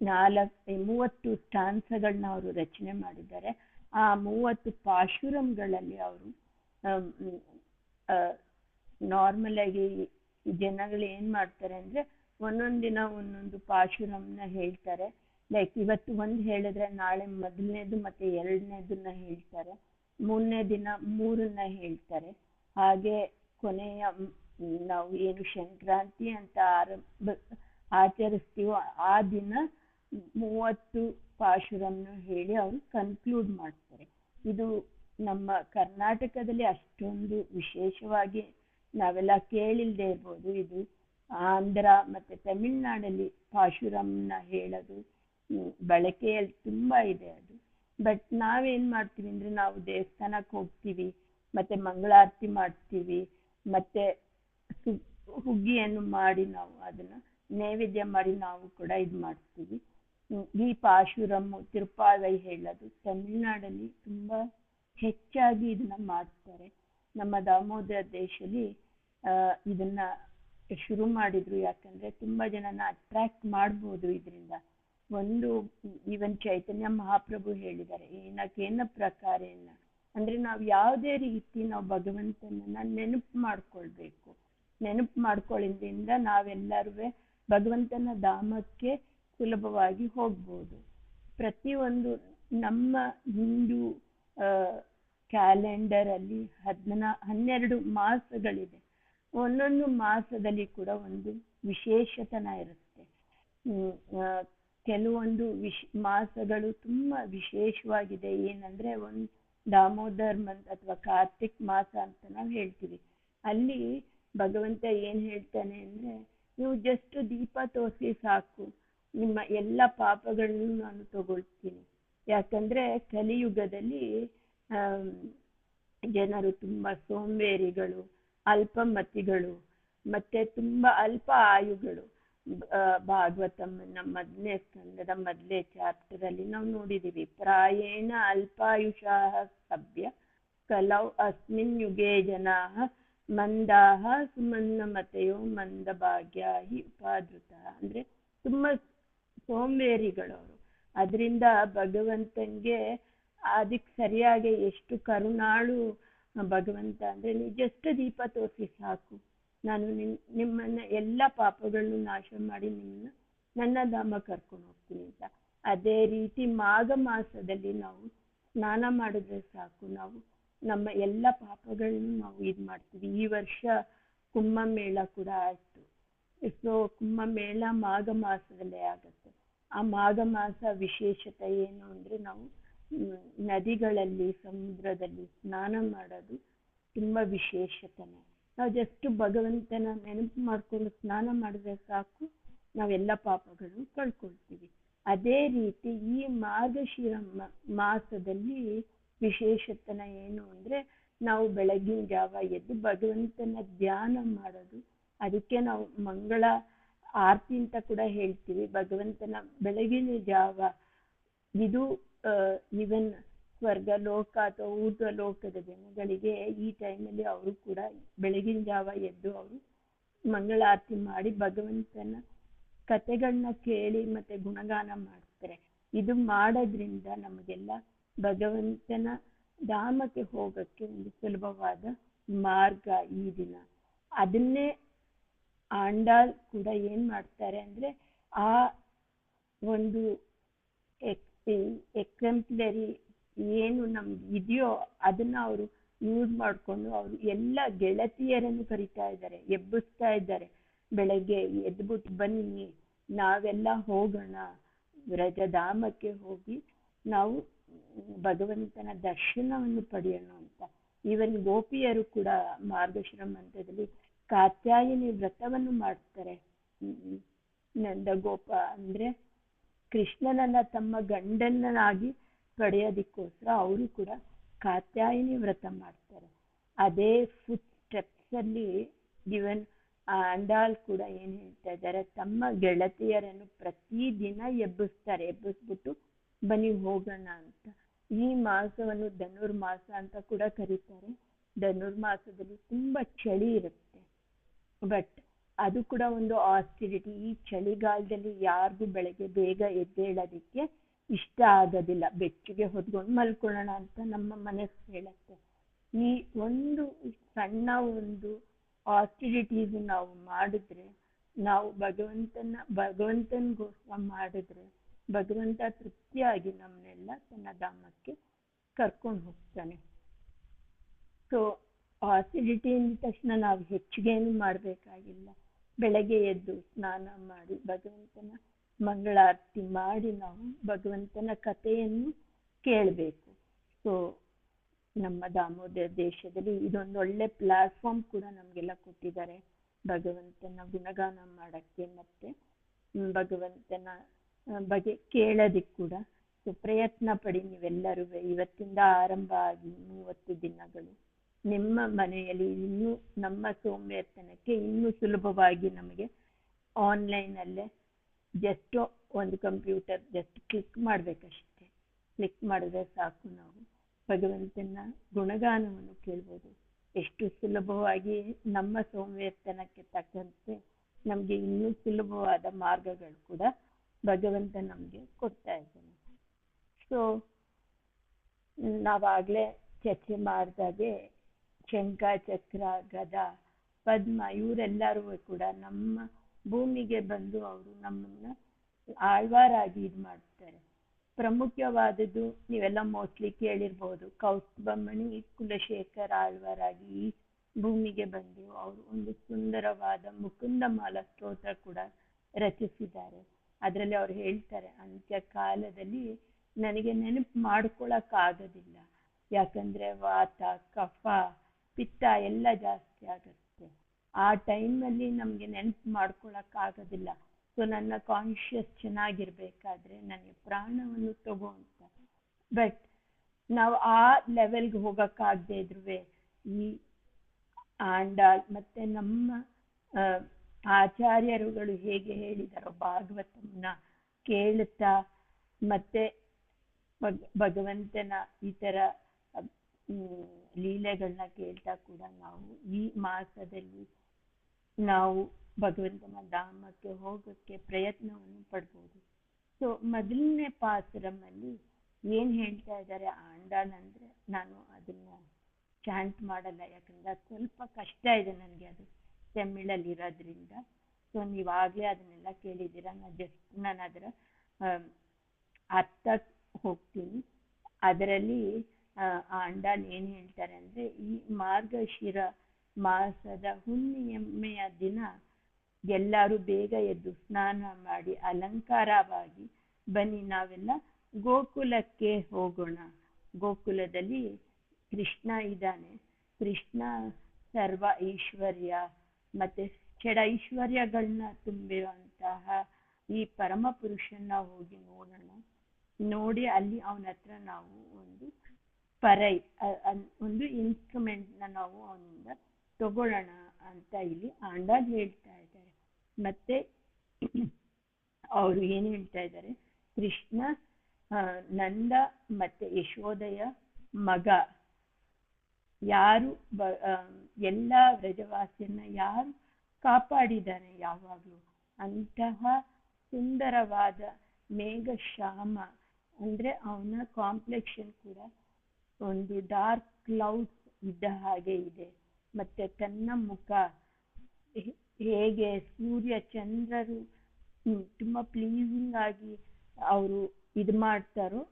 30 ಸ್ಟಾನ್ಸಗಳನ್ನ ಅವರು ರಚನೆ ಮಾಡಿದ್ದಾರೆ. ಆ 30 ಪಾಶುರಂಗಳಲ್ಲಿ ಅವರು ನಾರ್ಮಲ್ ಆಗಿ ಜನಗಳು ಏನ್ ಮಾಡ್ತಾರೆ ಅಂದ್ರೆ, ಒಂದೊಂದ್ ದಿನ ಒಂದೊಂದು ಪಾಶುರಂನ ಹೇಳ್ತಾರೆ. ಲೈಕ್ ಇವತ್ತು ಒಂದು ಹೇಳಿದ್ರೆ ನಾಳೆ ಮೊದಲನೇದು ಮತ್ತೆ 2ನೇದನ್ನ ಹೇಳ್ತಾರೆ, 3ನೇ ದಿನ 3ನ್ನ ಹೇಳ್ತಾರೆ. ಹಾಗೆ ಕೊನೆಯ ನಾವು ಏನು ಸಂಕ್ರಾಂತಿ ಅಂತ ಆಚರಿಸ್ತೀವೋ ಆ ದಿನ 30 ಪಾಶುರಂನ ಹೇಳಿ ಅವರು ಕನ್ಕ್ಲೂಡ್ ಮಾಡ್ತಾರೆ. ಇದು ನಮ್ಮ ಕರ್ನಾಟಕದಲ್ಲಿ ಅಷ್ಟೊಂದು ವಿಶೇಷವಾಗಿ ನಾವೆಲ್ಲ ಕೇಳಿಲ್ದೇ ಇರ್ಬೋದು. ಇದು ಆಂಧ್ರ ಮತ್ತೆ ತಮಿಳ್ನಾಡಲ್ಲಿ ಪಾಶುರಂನ ಹೇಳೋದು ಬಳಕೆಯಲ್ಲಿ ತುಂಬಾ ಇದೆ ಅದು. ಬಟ್ ನಾವೇನ್ ಮಾಡ್ತೀವಿ ಅಂದ್ರೆ, ನಾವು ದೇವಸ್ಥಾನಕ್ಕೆ ಹೋಗ್ತೀವಿ, ಮತ್ತೆ ಮಂಗಳಾರತಿ ಮಾಡ್ತೀವಿ, ಮತ್ತೆ ಹುಗ್ಗಿಯನ್ನು ಮಾಡಿ ನಾವು ಅದನ್ನ ನೈವೇದ್ಯ ಮಾಡಿ ನಾವು ಕೂಡ ಇದು ಮಾಡ್ತೀವಿ. ಈ ಪಾಶುರಂ ತಿರುಪಾವೈ ಹೇಳೋದು ತಮಿಳ್ನಾಡಲ್ಲಿ ತುಂಬಾ ಹೆಚ್ಚಾಗಿ ಇದನ್ನ ಮಾಡ್ತಾರೆ. ನಮ್ಮ ದಾಮೋದರ ದೇಶದಲ್ಲಿ ಇದನ್ನ ಶುರು ಮಾಡಿದ್ರು. ಯಾಕಂದ್ರೆ ತುಂಬಾ ಜನನ ಅಟ್ರಾಕ್ಟ್ ಮಾಡ್ಬೋದು ಇದರಿಂದ. ಒಂದು ಈವನ್ ಚೈತನ್ಯ ಮಹಾಪ್ರಭು ಹೇಳಿದ್ದಾರೆ, ಏನಕೇನ ಪ್ರಕಾರೇನ ಅಂದ್ರೆ ನಾವು ಯಾವುದೇ ರೀತಿ ನಾವು ಭಗವಂತನನ್ನ ನೆನಪು ಮಾಡ್ಕೊಳ್ಬೇಕು. ನೆನಪು ಮಾಡ್ಕೊಳ್ಳೋದ್ರಿಂದ ನಾವೆಲ್ಲರೂ ಭಗವಂತನ ಧಾಮಕ್ಕೆ ಸುಲಭವಾಗಿ ಹೋಗ್ಬೋದು. ಪ್ರತಿಯೊಂದು ನಮ್ಮ ಹಿಂದೂ ಕ್ಯಾಲೆಂಡರ್ ಅಲ್ಲಿ 12 ಮಾಸಗಳಿದೆ. ಒಂದೊಂದು ಮಾಸದಲ್ಲಿ ಕೂಡ ಒಂದು ವಿಶೇಷತನ ಇರುತ್ತೆ. ಕೆಲವೊಂದು ಮಾಸಗಳು ತುಂಬಾ ವಿಶೇಷವಾಗಿದೆ. ಏನಂದ್ರೆ ಒಂದು ದಾಮೋದರ್ ಮಂತ್ ಅಥವಾ ಕಾರ್ತಿಕ್ ಮಾಸ ಅಂತ ನಾವು ಹೇಳ್ತೀವಿ. ಅಲ್ಲಿ ಭಗವಂತ ಏನ್ ಹೇಳ್ತಾನೆ ಅಂದ್ರೆ, ನೀವು ಜಸ್ಟ್ ದೀಪ ತೋರಿಸಿ ಸಾಕು, ನಿಮ್ಮ ಎಲ್ಲ ಪಾಪಗಳನ್ನು ನಾನು ತಗೊಳ್ತೀನಿ. ಯಾಕಂದ್ರೆ ಕಲಿಯುಗದಲ್ಲಿ ಜನರು ತುಂಬಾ ಸೋಂಬೇರಿಗಳು, ಅಲ್ಪಮತಿಗಳು, ಮತ್ತೆ ತುಂಬಾ ಅಲ್ಪ ಆಯುಗಳು. ಭಾಗವತಮ್ಮನ ಮೊದಲನೇ ಸ್ಕಂದದ ಮೊದಲನೇ ಚಾಪ್ಟರ್ ಅಲ್ಲಿ ನಾವು ನೋಡಿದೀವಿ, ಪ್ರಾಯೇಣ ಅಲ್ಪಾಯುಷಾಃ ಸಭ್ಯ ಕಲೌ ಅಸ್ಮಿನ್ ಯುಗೇ ಜನಾಃ ಮಂದಾಃ ಸುಮಂದಮತೆಯೋ ಮಂದಭಾಗ್ಯಾ ಹಿ ಉಪಾಧೃತಃ. ಅಂದ್ರೆ ತುಂಬಾ ಸೋಂಬೇರಿಗಳವರು. ಅದರಿಂದ ಭಗವಂತನ್ಗೆ ಅದಕ್ಕೆ ಸರಿಯಾಗಿ ಎಷ್ಟು ಕರುಣಾಳು ಭಗವಂತ ಅಂದ್ರೆ, ನೀವು ಜಸ್ಟ್ ದೀಪ ತೋರಿಸಿ ಸಾಕು, ನಾನು ನಿಮ್ಮನ್ನ ಎಲ್ಲ ಪಾಪಗಳನ್ನು ನಾಶ ಮಾಡಿ ನಿಮ್ಮನ್ನ ನನ್ನ ಧಾಮ ಕರ್ಕೊಂಡು ಹೋಗ್ತೀನಿ ಅಂತ. ಅದೇ ರೀತಿ ಮಾಘ ಮಾಸದಲ್ಲಿ ನಾವು ಸ್ನಾನ ಮಾಡಿದ್ರೆ ಸಾಕು, ನಾವು ನಮ್ಮ ಎಲ್ಲ ಪಾಪಗಳನ್ನು ನಾವು ಇದು ಮಾಡ್ತೀವಿ. ಈ ವರ್ಷ ಕುಂಭಮೇಳ ಕೂಡ ಆಯ್ತು. ಸೊ ಕುಂಭಮೇಳ ಮಾಘ ಮಾಸದಲ್ಲೇ ಆಗತ್ತೆ. ಆ ಮಾಘ ಮಾಸ ವಿಶೇಷತೆ ಏನು ಅಂದ್ರೆ, ನಾವು ನದಿಗಳಲ್ಲಿ ಸಮುದ್ರದಲ್ಲಿ ಸ್ನಾನ ಮಾಡೋದು ತುಂಬಾ ವಿಶೇಷತೆನೆ. ನಾವು ಜಸ್ಟ್ ಭಗವಂತನ ನೆನಪು ಮಾಡ್ಕೊಂಡು ಸ್ನಾನ ಮಾಡಿದ್ರೆ ಸಾಕು, ನಾವೆಲ್ಲ ಪಾಪಗಳನ್ನು ಕಳ್ಕೊಳ್ತೀವಿ. ಅದೇ ರೀತಿ ಈ ಮಾರ್ಗಶಿರ ಮಾಸದಲ್ಲಿ ವಿಶೇಷತನ ಏನು ಅಂದ್ರೆ, ನಾವು ಬೆಳಗಿನ ಜಾವ ಎದ್ದು ಭಗವಂತನ ಧ್ಯಾನ ಮಾಡೋದು. ಅದಕ್ಕೆ ನಾವು ಮಂಗಳ ಆರತಿ ಅಂತ ಕೂಡ ಹೇಳ್ತೀವಿ. ಭಗವಂತನ ಬೆಳಗಿನ ಜಾವ ಇದು ಈವನ್ ಸ್ವರ್ಗ ಲೋಕ ಅಥವಾ ಊರ್ಧ್ವ ಲೋಕದ ಜನಗಳಿಗೆ ಈ ಟೈಮಲ್ಲಿ ಅವರು ಕೂಡ ಬೆಳಗಿನ ಜಾವ ಎದ್ದು ಅವರು ಮಂಗಳಾರತಿ ಮಾಡಿ ಭಗವಂತನ ಕಥೆಗಳನ್ನ ಕೇಳಿ ಮತ್ತೆ ಗುಣಗಾನ ಮಾಡ್ತಾರೆ. ಇದು ಮಾಡೋದ್ರಿಂದ ನಮಗೆಲ್ಲ ಭಗವಂತನ ಧಾಮಕ್ಕೆ ಹೋಗಕ್ಕೆ ಒಂದು ಸುಲಭವಾದ ಮಾರ್ಗ ಈ ದಿನ. ಅದನ್ನೇ ಆಂಡಾಳ್ ಕೂಡ ಏನ್ ಮಾಡ್ತಾರೆ ಅಂದ್ರೆ, ಆ ಒಂದು ಎಕ್ಸೆಂಪ್ಲರಿ ಏನು ನಮ್ದು ಇದೆಯೋ ಅದನ್ನ ಅವರು ಯೂಸ್ ಮಾಡ್ಕೊಂಡು ಅವರು ಎಲ್ಲ ಗೆಳತಿಯರನ್ನು ಕರಿತಾ ಇದ್ದಾರೆ, ಎಬ್ಬಿಸ್ತಾ ಇದ್ದಾರೆ. ಬೆಳಗ್ಗೆ ಎದ್ಬಿಟ್ಟು ಬನ್ನಿ, ನಾವೆಲ್ಲ ಹೋಗೋಣ ವ್ರಜಧಾಮಕ್ಕೆ ಹೋಗಿ ನಾವು ಭಗವಂತನ ದರ್ಶನವನ್ನು ಪಡೆಯೋಣ ಅಂತ. ಈವನ್ ಗೋಪಿಯರು ಕೂಡ ಮಾರ್ಗಶಿರ ಮಂತ್ರದಲ್ಲಿ ಕಾತ್ಯಾಯಿನಿ ವ್ರತವನ್ನು ಮಾಡ್ತಾರೆ. ನಂದಗೋಪ ಅಂದ್ರೆ ಕೃಷ್ಣನನ್ನ ತಮ್ಮ ಗಂಡನನ್ನಾಗಿ ಪಡೆಯೋದಕ್ಕೋಸ್ಕರ ಅವರು ಕೂಡ ಕಾತ್ಯಾಯಿನಿ ವ್ರತ ಮಾಡ್ತಾರೆ. ಅದೇ ಫುಟ್ ಸ್ಟೆಪ್ಸ್ ಅಲ್ಲಿ ಇವನ್ ಆಂಡಾಳ್ ಕೂಡ ಏನ್ ಹೇಳ್ತಾ ಇದ್ದಾರೆ, ತಮ್ಮ ಗೆಳತಿಯರನ್ನು ಪ್ರತಿದಿನ ಎಬ್ಬಿಸ್ತಾರೆ. ಎಬ್ಬಿಸ್ಬಿಟ್ಟು ಬನ್ನಿ ಹೋಗೋಣ ಅಂತ. ಈ ಮಾಸವನ್ನು ಧನುರ್ಮಾಸ ಅಂತ ಕೂಡ ಕರೀತಾರೆ. ಧನುರ್ಮಾಸದಲ್ಲಿ ತುಂಬಾ ಚಳಿ ಇರುತ್ತೆ, ಬಟ್ ಅದು ಕೂಡ ಒಂದು ಆಸ್ಟಿರಿಟಿ. ಈ ಚಳಿಗಾಲದಲ್ಲಿ ಯಾರಿಗೂ ಬೆಳಗ್ಗೆ ಬೇಗ ಎದ್ದೇಳೋದಿಕ್ಕೆ ಇಷ್ಟ ಆಗೋದಿಲ್ಲ. ಬೆಚ್ಚಗೆ ಹೊದ್ಕೊಂಡು ಮಲ್ಕೊಳ್ಳೋಣ ಅಂತ ನಮ್ಮ ಮನಸ್ಸು ಹೇಳುತ್ತೆ. ಈ ಒಂದು ಸಣ್ಣ ಒಂದು ಆಸ್ಟಿರಿಟೀಸ್ ನಾವು ಮಾಡಿದ್ರೆ, ನಾವು ಭಗವಂತನಿಗೋಸ್ಕರ ಮಾಡಿದ್ರೆ ಭಗವಂತ ತೃಪ್ತಿಯಾಗಿ ನಮ್ಮನ್ನೆಲ್ಲ ತನ್ನ ಧಾಮಕ್ಕೆ ಕರ್ಕೊಂಡು ಹೋಗ್ತಾನೆ. ಸೊ ಆಸಿಡಿಟಿ ಅಂದ ತಕ್ಷಣ ನಾವು ಹೆಚ್ಚಿಗೇನು ಮಾಡಬೇಕಾಗಿಲ್ಲ. ಬೆಳಗ್ಗೆ ಎದ್ದು ಸ್ನಾನ ಮಾಡಿ ಭಗವಂತನ ಮಂಗಳಾರತಿ ಮಾಡಿ ನಾವು ಭಗವಂತನ ಕಥೆಯನ್ನು ಕೇಳಬೇಕು. ಸೊ ನಮ್ಮ ದಾಮೋದರ ದೇಶದಲ್ಲಿ ಇದೊಂದು ಒಳ್ಳೆ ಪ್ಲಾಟ್ಫಾರ್ಮ್ ಕೂಡ ನಮಗೆಲ್ಲ ಕೊಟ್ಟಿದ್ದಾರೆ ಭಗವಂತನ ಗುಣಗಾನ ಮಾಡಕ್ಕೆ ಮತ್ತೆ ಭಗವಂತನ ಬಗ್ಗೆ ಕೇಳೋದಿಕ್ಕೆ ಕೂಡ. ಸೊ ಪ್ರಯತ್ನ ಪಡಿ ನೀವೆಲ್ಲರೂ. ಇವತ್ತಿಂದ ಆರಂಭ ಆಗಿ 30 ದಿನಗಳು ನಿಮ್ಮ ಮನೆಯಲ್ಲಿ ಇನ್ನೂ ನಮ್ಮ ಸೋಂಬೇರಿತನಕ್ಕೆ ಇನ್ನೂ ಸುಲಭವಾಗಿ ನಮಗೆ ಆನ್ಲೈನಲ್ಲೇ ಜಸ್ಟ್ ಒಂದು ಕಂಪ್ಯೂಟರ್ ಜಸ್ಟ್ ಕ್ಲಿಕ್ ಮಾಡಬೇಕಷ್ಟೇ. ಕ್ಲಿಕ್ ಮಾಡಿದ್ರೆ ಸಾಕು, ನಾವು ಭಗವಂತನ ಗುಣಗಾನವನ್ನು ಕೇಳ್ಬೋದು. ಎಷ್ಟು ಸುಲಭವಾಗಿ ನಮ್ಮ ಸೋಂಬೇರಿತನಕ್ಕೆ ತಕ್ಕಂತೆ ನಮ್ಗೆ ಇನ್ನೂ ಸುಲಭವಾದ ಮಾರ್ಗಗಳು ಕೂಡ ಭಗವಂತ ನಮ್ಗೆ ಕೊಡ್ತಾ ಇದ್ದಾನೆ. ಸೊ ನಾವಾಗ್ಲೇ ಚರ್ಚೆ ಮಾಡಿದಾಗೆ ಶಂಖ, ಚಕ್ರ, ಗದ, ಪದ್ಮ ಇವರೆಲ್ಲರೂ ಕೂಡ ನಮ್ಮ ಭೂಮಿಗೆ ಬಂದು ಅವರು ನಮ್ಮನ್ನ ಆಳ್ವಾರಾಗಿ ಇದು ಮಾಡ್ತಾರೆ. ಪ್ರಮುಖವಾದದ್ದು ನೀವೆಲ್ಲ ಮೋಸ್ಟ್ಲಿ ಕೇಳಿರ್ಬೋದು, ಕೌಸ್ತುಭಮಣಿ ಕುಲಶೇಖರ ಆಳ್ವಾರಾಗಿ ಈ ಭೂಮಿಗೆ ಬಂದು ಅವರು ಒಂದು ಸುಂದರವಾದ ಮುಕುಂದಮಾಲ ಸ್ತೋತ್ರ ಕೂಡ ರಚಿಸಿದ್ದಾರೆ. ಅದರಲ್ಲಿ ಅವ್ರು ಹೇಳ್ತಾರೆ, ಅಂತ್ಯ ಕಾಲದಲ್ಲಿ ನನಗೆ ನೆನಪು ಮಾಡ್ಕೊಳಕ್ ಆಗೋದಿಲ್ಲ, ಯಾಕಂದ್ರೆ ವಾತ, ಕಫ, ಪಿತ್ತ ಎಲ್ಲ ಜಾಸ್ತಿ ಆಗುತ್ತೆ. ಆ ಟೈಮಲ್ಲಿ ನಮ್ಗೆ ನೆನಪು ಮಾಡ್ಕೊಳಕ್ ಆಗೋದಿಲ್ಲ. ಸೊ ನನ್ನ ಕಾನ್ಶಿಯಸ್ ಚೆನ್ನಾಗಿರ್ಬೇಕಾದ್ರೆ ನನಗೆ ಪ್ರಾಣವನ್ನು ತಗೋ ಅಂತ. ಬಟ್ ನಾವು ಆ ಲೆವೆಲ್ಗೆ ಹೋಗಕ್ಕಾಗದೆ ಇದ್ರುವೆ ಈ ಆಂಡಾಳ್ ಮತ್ತೆ ನಮ್ಮ ಆಚಾರ್ಯರುಗಳು ಹೇಗೆ ಹೇಳಿದಾರೋ ಭಾಗವತಂನ ಕೇಳುತ್ತಾ ಮತ್ತೆ ಭಗವಂತನ ಈ ತರ ಲೀಲೆಗಳನ್ನ ಕೇಳ್ತಾ ಕೂಡ ನಾವು ಈ ಮಾಸದಲ್ಲಿ ನಾವು ಭಗವಂತನ ಧಾಮಕ್ಕೆ ಹೋಗೋಕ್ಕೆ ಪ್ರಯತ್ನವನ್ನು ಪಡ್ಬೋದು. ಸೊ ಮೊದಲನೇ ಪಾಸುರಮಲ್ಲಿ ಏನ್ ಹೇಳ್ತಾ ಇದ್ದಾರೆ ಆಂಡಾಳ್ ಅಂದ್ರೆ, ನಾನು ಅದನ್ನ ಚಾಂಟ್ ಮಾಡಲ್ಲ, ಯಾಕಂದ್ರೆ ಅದು ಸ್ವಲ್ಪ ಕಷ್ಟ ಇದೆ ನನಗೆ, ಅದು ತಮಿಳಲ್ಲಿ ಇರೋದ್ರಿಂದ. ಸೊ ನೀವಾಗಲೇ ಅದನ್ನೆಲ್ಲ ಕೇಳಿದ್ದೀರಾ, ನಾನು ಅದರ ಅರ್ಥ ಹೋಗ್ತೀನಿ. ಅದರಲ್ಲಿ ಆಂಡಾಳ್ ಏನ್ ಹೇಳ್ತಾರೆ ಅಂದ್ರೆ, ಈ ಮಾರ್ಗಶಿರ ಮಾಸದ ಹುಣ್ಣಿಮೆಯ ದಿನ ಎಲ್ಲರೂ ಬೇಗ ಎದ್ದು ಸ್ನಾನ ಮಾಡಿ ಅಲಂಕಾರವಾಗಿ ಬನ್ನಿ, ನಾವೆಲ್ಲ ಗೋಕುಲಕ್ಕೆ ಹೋಗೋಣ. ಗೋಕುಲದಲ್ಲಿ ಕೃಷ್ಣ ಇದ್ದಾನೆ. ಕೃಷ್ಣ ಸರ್ವ ಐಶ್ವರ್ಯ ಮತ್ತೆ ಷಡೈಶ್ವರ್ಯಗಳನ್ನ ತುಂಬಿರುವಂತಹ ಈ ಪರಮ ಪುರುಷನ್ನ ಹೋಗಿ ನೋಡೋಣ. ನೋಡಿ ಅಲ್ಲಿ ಅವನ ಹತ್ರ ನಾವು ಒಂದು ಒಂದು ಇನ್ಸ್ಟ್ರೂಮೆಂಟ್ ನ ನಾವು ಅವನಿಂದ ತಗೊಳ್ಳೋಣ ಅಂತ ಇಲ್ಲಿ ಆಂಡಾಳ್ ಹೇಳ್ತಾ ಇದ್ದಾರೆ. ಮತ್ತೆ ಅವರು ಏನ್ ಹೇಳ್ತಾ ಇದ್ದಾರೆ, ಕೃಷ್ಣ ನಂದ ಮತ್ತೆ ಯಶೋದೆಯ ಮಗ, ಯಾರು ಎಲ್ಲ ವ್ರಜವಾಸಿಯನ್ನ ಯಾರು ಕಾಪಾಡಿದ್ದಾನೆ ಯಾವಾಗ್ಲೂ, ಅಂತಹ ಸುಂದರವಾದ ಮೇಘಶ್ಯಾಮ ಅಂದ್ರೆ ಅವನ ಕಾಂಪ್ಲೆಕ್ಷನ್ ಕೂಡ ಒಂದು ಡಾರ್ಕ್ ಕ್ಲೌಡ್ಸ್ ಇದ್ದ ಹಾಗೆ ಇದೆ. ಮತ್ತೆ ತನ್ನ ಮುಖ ಹೇಗೆ ಸೂರ್ಯ ಚಂದ್ರರು ತುಂಬಾ ಪ್ಲೀಸಿಂಗ್ ಆಗಿ ಅವರು ಇದು ಮಾಡ್ತಾರೋ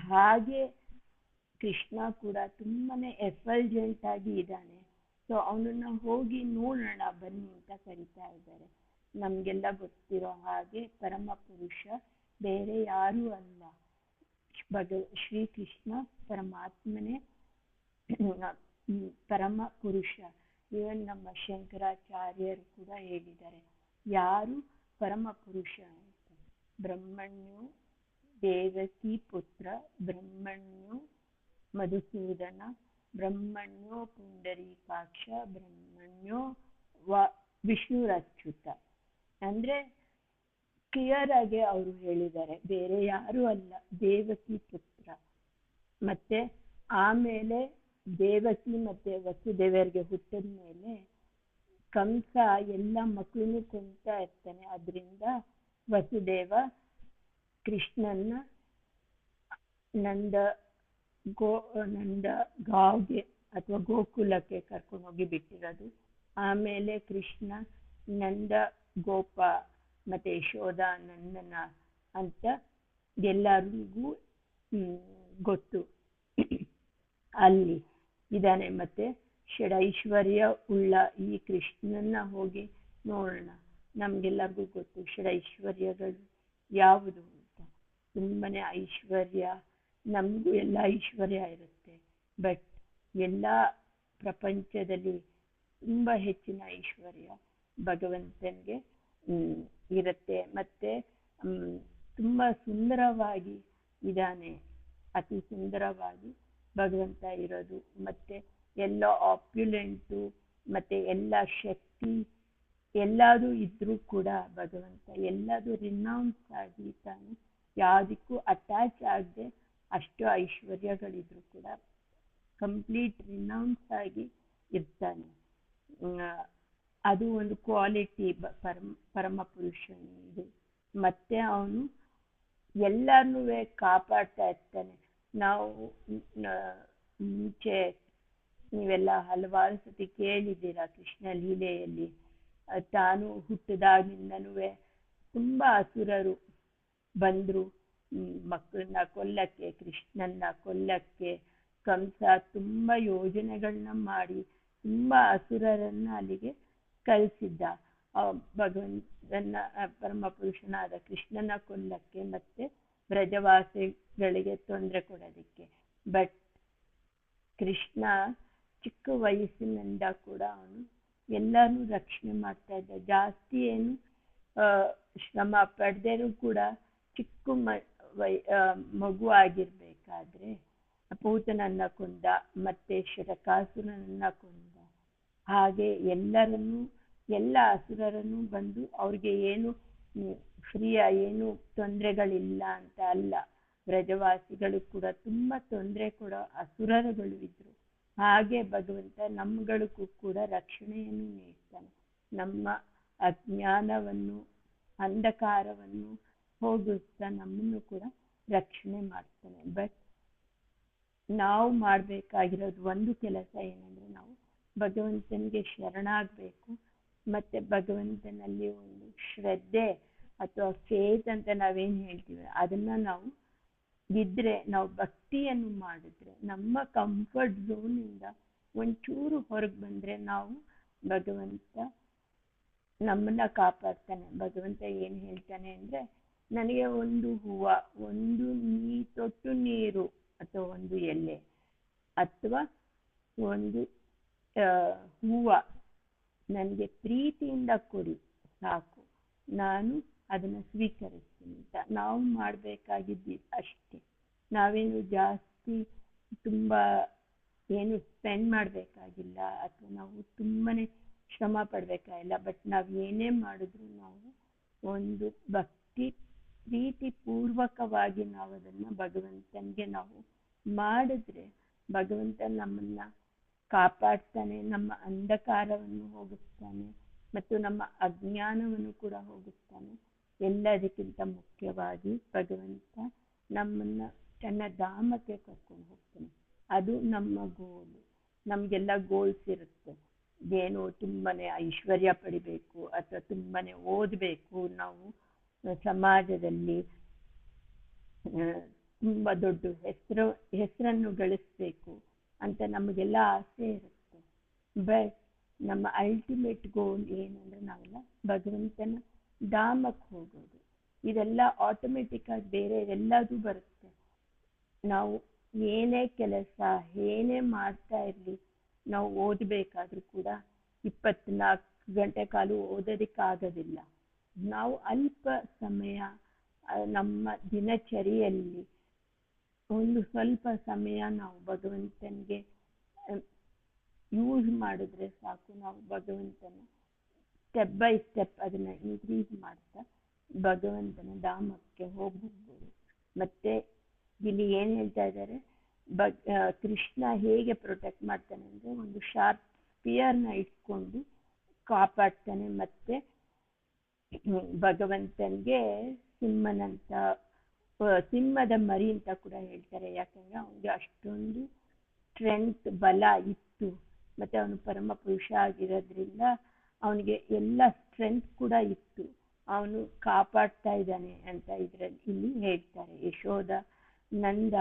ಹಾಗೆ ಕೃಷ್ಣ ಕೂಡ ತುಂಬಾನೇ ಎಫಲ್ಜೆಂಟ್ ಆಗಿ ಇದ್ದಾನೆ. ಸೊ ಅವನನ್ನ ಹೋಗಿ ನೋಡೋಣ ಬನ್ನಿ ಅಂತ ಕರಿತಾ ಇದ್ದಾರೆ. ನಮ್ಗೆಲ್ಲ ಗೊತ್ತಿರೋ ಹಾಗೆ ಪರಮ ಪುರುಷ ಬೇರೆ ಯಾರೂ ಅಲ್ಲ, ಶ್ರೀಕೃಷ್ಣ ಪರಮಾತ್ಮನೇ ಪರಮ ಪುರುಷ. ಇವನ್ ನಮ್ಮ ಶಂಕರಾಚಾರ್ಯರು ಕೂಡ ಹೇಳಿದ್ದಾರೆ, ಯಾರು ಪರಮ ಪುರುಷ ಅಂತ. ಬ್ರಹ್ಮಣ್ಯೋ ದೇವಕಿ ಪುತ್ರ, ಬ್ರಹ್ಮಣ್ಯೋ ಮಧುಸೂದನ, ಬ್ರಹ್ಮಣ್ಯೋ ಪುಂಡರೀಕಾಕ್ಷ, ಬ್ರಹ್ಮಣ್ಯೋ ವಿಷ್ಣುರಚ್ಯುತ. ಅಂದ್ರೆ ಕ್ಲಿಯರ್ ಆಗಿ ಅವರು ಹೇಳಿದ್ದಾರೆ, ಬೇರೆ ಯಾರು ಅಲ್ಲ, ದೇವಕಿ ಪುತ್ರ. ಮತ್ತೆ ಆಮೇಲೆ ದೇವಕಿ ಮತ್ತೆ ವಸುದೇವರಿಗೆ ಹುಟ್ಟಿದ ಮೇಲೆ ಕಂಸ ಎಲ್ಲ ಮಕ್ಕಳನ್ನು ಕೊಂತಾ ಇರ್ತಾನೆ. ಅದರಿಂದ ವಸುದೇವ ಕೃಷ್ಣನ್ನ ನಂದ ಗಾವ್ಗೆ ಅಥವಾ ಗೋಕುಲಕ್ಕೆ ಕರ್ಕೊಂಡು ಹೋಗಿ ಬಿಟ್ಟಿರೋದು. ಆಮೇಲೆ ಕೃಷ್ಣ ನಂದ ಗೋಪ ಮತ್ತೆ ಯಶೋಧ ನಂದನ ಅಂತ ಎಲ್ಲರಿಗೂ ಗೊತ್ತು, ಅಲ್ಲಿ ಇದ್ದಾನೆ. ಮತ್ತೆ ಷಡೈಶ್ವರ್ಯ ಉಳ್ಳ ಈ ಕೃಷ್ಣನ್ನ ಹೋಗಿ ನೋಡೋಣ. ನಮ್ಗೆಲ್ಲರಿಗೂ ಗೊತ್ತು ಷಡೈಶ್ವರ್ಯಗಳು ಯಾವುದು ಅಂತ. ತುಂಬಾನೇ ಐಶ್ವರ್ಯ, ನಮಗೂ ಎಲ್ಲ ಐಶ್ವರ್ಯ ಇರುತ್ತೆ, ಬಟ್ ಎಲ್ಲ ಪ್ರಪಂಚದಲ್ಲಿ ತುಂಬಾ ಹೆಚ್ಚಿನ ಐಶ್ವರ್ಯ ಭಗವಂತನಿಗೆ ಇರುತ್ತೆ. ಮತ್ತೆ ತುಂಬಾ ಸುಂದರವಾಗಿ ಇದ್ದಾನೆ, ಅತಿ ಸುಂದರವಾಗಿ ಭಗವಂತ ಇರೋದು. ಮತ್ತೆ ಎಲ್ಲ ಆಪ್ಯುಲೆಂಟು ಮತ್ತೆ ಎಲ್ಲ ಶಕ್ತಿ ಎಲ್ಲದೂ ಇದ್ರೂ ಕೂಡ ಭಗವಂತ ಎಲ್ಲದೂ ರಿನೌನ್ಸ್ ಆಗಿ ಯಾವುದಕ್ಕೂ ಅಟ್ಯಾಚ್ ಆಗದೆ ಅಷ್ಟು ಐಶ್ವರ್ಯಗಳಿದ್ರು ಕೂಡ ಕಂಪ್ಲೀಟ್ ರಿನೌನ್ಸ್ ಆಗಿ ಇರ್ತಾನೆ. ಅದು ಒಂದು ಕ್ವಾಲಿಟಿ ಪರಮ ಪುರುಷನಿಗೆ. ಮತ್ತೆ ಅವನು ಎಲ್ಲರನ್ನೂ ಕಾಪಾಡ್ತಾ ಇರ್ತಾನೆ. ನಾವು ಮುಂಚೆ ನೀವೆಲ್ಲ ಹಲವಾರು ಸತಿ ಕೇಳಿದ್ದೀರಾ ಕೃಷ್ಣ ಲೀಲೆಯಲ್ಲಿ, ತಾನು ಹುಟ್ಟಿದಾಗಿಂದನೂ ತುಂಬಾ ಅಸುರರು ಬಂದ್ರು ಮಕ್ಕಳನ್ನ ಕೊಲ್ಲಕ್ಕೆ, ಕೃಷ್ಣನ್ನ ಕೊಲ್ಲಕ್ಕೆ. ಕಂಸ ತುಂಬಾ ಯೋಜನೆಗಳನ್ನ ಮಾಡಿ ತುಂಬಾ ಅಸುರರನ್ನ ಅಲ್ಲಿಗೆ ಕಳಿಸಿದ್ದ ಭಗವಂತನ ಪರಮ ಪುರುಷನಾದ ಕೃಷ್ಣನ ಕೊಲ್ಲಕ್ಕೆ ಮತ್ತೆ ಬ್ರಜವಾಸಿಗಳಿಗೆ ತೊಂದರೆ ಕೊಡೋದಕ್ಕೆ. ಬಟ್ ಕೃಷ್ಣ ಚಿಕ್ಕ ವಯಸ್ಸಿನಿಂದ ಕೂಡ ಅವನು ಎಲ್ಲಾನು ರಕ್ಷಣೆ ಮಾಡ್ತಾ ಇದ್ದ. ಜಾಸ್ತಿ ಏನು ಶ್ರಮ ಪಡೆದರೂ ಕೂಡ ಚಿಕ್ಕ ಮಗು ಆಗಿರ್ಬೇಕಾದ್ರೆ ಪೂತನನ್ನ ಕೊಂದ, ಮತ್ತೆ ಶರಕಾಸುರನನ್ನ ಕೊಂದ. ಹಾಗೆ ಎಲ್ಲ ಅಸುರರನ್ನು ಬಂದು ಅವ್ರಿಗೆ ಏನು ಫ್ರೀಯ ಏನು ತೊಂದರೆಗಳಿಲ್ಲ ಅಂತ ಅಲ್ಲ, ಬ್ರಜವಾಸಿಗಳು ಕೂಡ ತುಂಬಾ ತೊಂದರೆ ಕೊಡೋ ಅಸುರರುಗಳು ಇದ್ರು. ಹಾಗೆ ಭಗವಂತ ನಮ್ಗಳಿಗೂ ಕೂಡ ರಕ್ಷಣೆಯನ್ನು ನೀಡ್ತಾನೆ. ನಮ್ಮ ಅಜ್ಞಾನವನ್ನು ಅಂಧಕಾರವನ್ನು ಹೋಗಿಸ್ತಾ ನಮ್ಮನ್ನು ಕೂಡ ರಕ್ಷಣೆ ಮಾಡ್ತಾನೆ. ಬಟ್ ನಾವು ಮಾಡಬೇಕಾಗಿರೋದು ಒಂದು ಕೆಲಸ ಏನಂದ್ರೆ, ನಾವು ಭಗವಂತನಿಗೆ ಶರಣಾಗಬೇಕು. ಮತ್ತೆ ಭಗವಂತನಲ್ಲಿ ಒಂದು ಶ್ರದ್ಧೆ ಅಥವಾ ಫೇತ್ ಅಂತ ನಾವೇನು ಹೇಳ್ತೀವಿ ಅದನ್ನ ನಾವು ಇದ್ರೆ, ನಾವು ಭಕ್ತಿಯನ್ನು ಮಾಡಿದ್ರೆ, ನಮ್ಮ ಕಂಫರ್ಟ್ ಝೋನಿಂದ ಒಂಚೂರು ಹೊರಗೆ ಬಂದ್ರೆ ನಾವು ಭಗವಂತ ನಮ್ಮನ್ನ ಕಾಪಾಡ್ತಾನೆ. ಭಗವಂತ ಏನು ಹೇಳ್ತಾನೆ ಅಂದ್ರೆ, ನನಗೆ ಒಂದು ಹೂವ, ಒಂದು ತೊಟ್ಟು ನೀರು ಅಥವಾ ಒಂದು ಎಲೆ ಅಥವಾ ಒಂದು ಹೂವ ನನಗೆ ಪ್ರೀತಿಯಿಂದ ಕೊಡಿ ಸಾಕು, ನಾನು ಅದನ್ನ ಸ್ವೀಕರಿಸ್ತೀನಿ ಅಂತ ನಾವು ಮಾಡಬೇಕಾಗಿದ್ದು ಅಷ್ಟೇ. ನಾವೇನು ಜಾಸ್ತಿ ತುಂಬಾ ಏನು ಸ್ಪೆಂಡ್ ಮಾಡಬೇಕಾಗಿಲ್ಲ ಅಥವಾ ನಾವು ತುಂಬಾನೇ ಶ್ರಮ ಪಡ್ಬೇಕಾಗಿಲ್ಲ. ಬಟ್ ನಾವು ಏನೇ ಮಾಡಿದ್ರು ನಾವು ಒಂದು ಪ್ರೀತಿ ಪೂರ್ವಕವಾಗಿ ನಾವು ಅದನ್ನ ಭಗವಂತನಿಗೆ ನಾವು ಮಾಡಿದ್ರೆ ಭಗವಂತ ನಮ್ಮನ್ನ ಕಾಪಾಡ್ತಾನೆ, ನಮ್ಮ ಅಂಧಕಾರವನ್ನು ಹೋಗಿಸ್ತಾನೆ ಮತ್ತು ನಮ್ಮ ಅಜ್ಞಾನವನ್ನು ಕೂಡ ಹೋಗಿಸ್ತಾನೆ. ಎಲ್ಲದಕ್ಕಿಂತ ಮುಖ್ಯವಾಗಿ ಭಗವಂತ ನಮ್ಮನ್ನ ತನ್ನ ಧಾಮಕ್ಕೆ ಕರ್ಕೊಂಡು ಹೋಗ್ತಾನೆ. ಅದು ನಮ್ಮ ಗೋಲು. ನಮ್ಗೆಲ್ಲ ಗೋಲ್ಸ್ ಇರುತ್ತೆ, ಏನು ತುಂಬಾನೇ ಐಶ್ವರ್ಯ ಪಡಿಬೇಕು ಅಥವಾ ತುಂಬಾನೇ ಓದಬೇಕು, ನಾವು ಸಮಾಜದಲ್ಲಿ ತುಂಬಾ ದೊಡ್ಡ ಹೆಸರನ್ನು ಗಳಿಸ್ಬೇಕು ಅಂತ ನಮಗೆಲ್ಲ ಆಸೆ ಇರುತ್ತೆ. ಬಟ್ ನಮ್ಮ ಅಲ್ಟಿಮೇಟ್ ಗೋಲ್ ಏನಂದ್ರೆ ನಾವೆಲ್ಲ ಭಗವಂತನ ಧಾಮಕ್ಕೆ ಹೋಗೋದು. ಇದೆಲ್ಲ ಆಟೋಮೆಟಿಕ್ ಆಗಿ ಬೇರೆ ಎಲ್ಲದೂ ಬರುತ್ತೆ. ನಾವು ಏನೇ ಕೆಲಸ ಏನೇ ಮಾಡ್ತಾ ಇರ್ಲಿ, ನಾವು ಓದಬೇಕಾದ್ರೂ ಕೂಡ 24 ಗಂಟೆ ಕಾಲು ಓದೋದಕ್ಕಾಗೋದಿಲ್ಲ. ನಾವು ಅಲ್ಪ ಸಮಯ ನಮ್ಮ ದಿನಚರಿಯಲ್ಲಿ ಒಂದು ಸ್ವಲ್ಪ ಸಮಯ ನಾವು ಭಗವಂತನಿಗೆ ಯೂಸ್ ಮಾಡಿದ್ರೆ ಸಾಕು. ನಾವು ಭಗವಂತನ ಸ್ಟೆಪ್ ಬೈ ಸ್ಟೆಪ್ ಅದನ್ನ ಇನ್ಕ್ರೀಸ್ ಮಾಡ್ತಾ ಭಗವಂತನ ಧಾಮಕ್ಕೆ ಹೋಗ್ಬಿಡ್ಬೋದು. ಮತ್ತೆ ಇಲ್ಲಿ ಏನ್ ಹೇಳ್ತಾ ಇದ್ದಾರೆ, ಕೃಷ್ಣ ಹೇಗೆ ಪ್ರೊಟೆಕ್ಟ್ ಮಾಡ್ತಾನೆ ಅಂದ್ರೆ, ಒಂದು ಶಾರ್ಪ್ ಸ್ಪಿಯರ್ನ ಇಟ್ಕೊಂಡು ಕಾಪಾಡ್ತಾನೆ. ಮತ್ತೆ ಭಗವಂತನ್ಗೆ ಸಿಂಹದ ಮರಿ ಅಂತ ಕೂಡ ಹೇಳ್ತಾರೆ. ಯಾಕಂದ್ರೆ ಅವನಿಗೆ ಅಷ್ಟೊಂದು ಸ್ಟ್ರೆಂತ್ ಬಲ ಇತ್ತು. ಮತ್ತೆ ಅವನು ಪರಮ ಪುರುಷ ಆಗಿರೋದ್ರಿಂದ ಅವನಿಗೆ ಎಲ್ಲ ಸ್ಟ್ರೆಂತ್ ಕೂಡ ಇತ್ತು. ಅವನು ಕಾಪಾಡ್ತಾ ಇದ್ದಾನೆ ಅಂತ ಇಲ್ಲಿ ಹೇಳ್ತಾರೆ. ಯಶೋಧ ನಂದ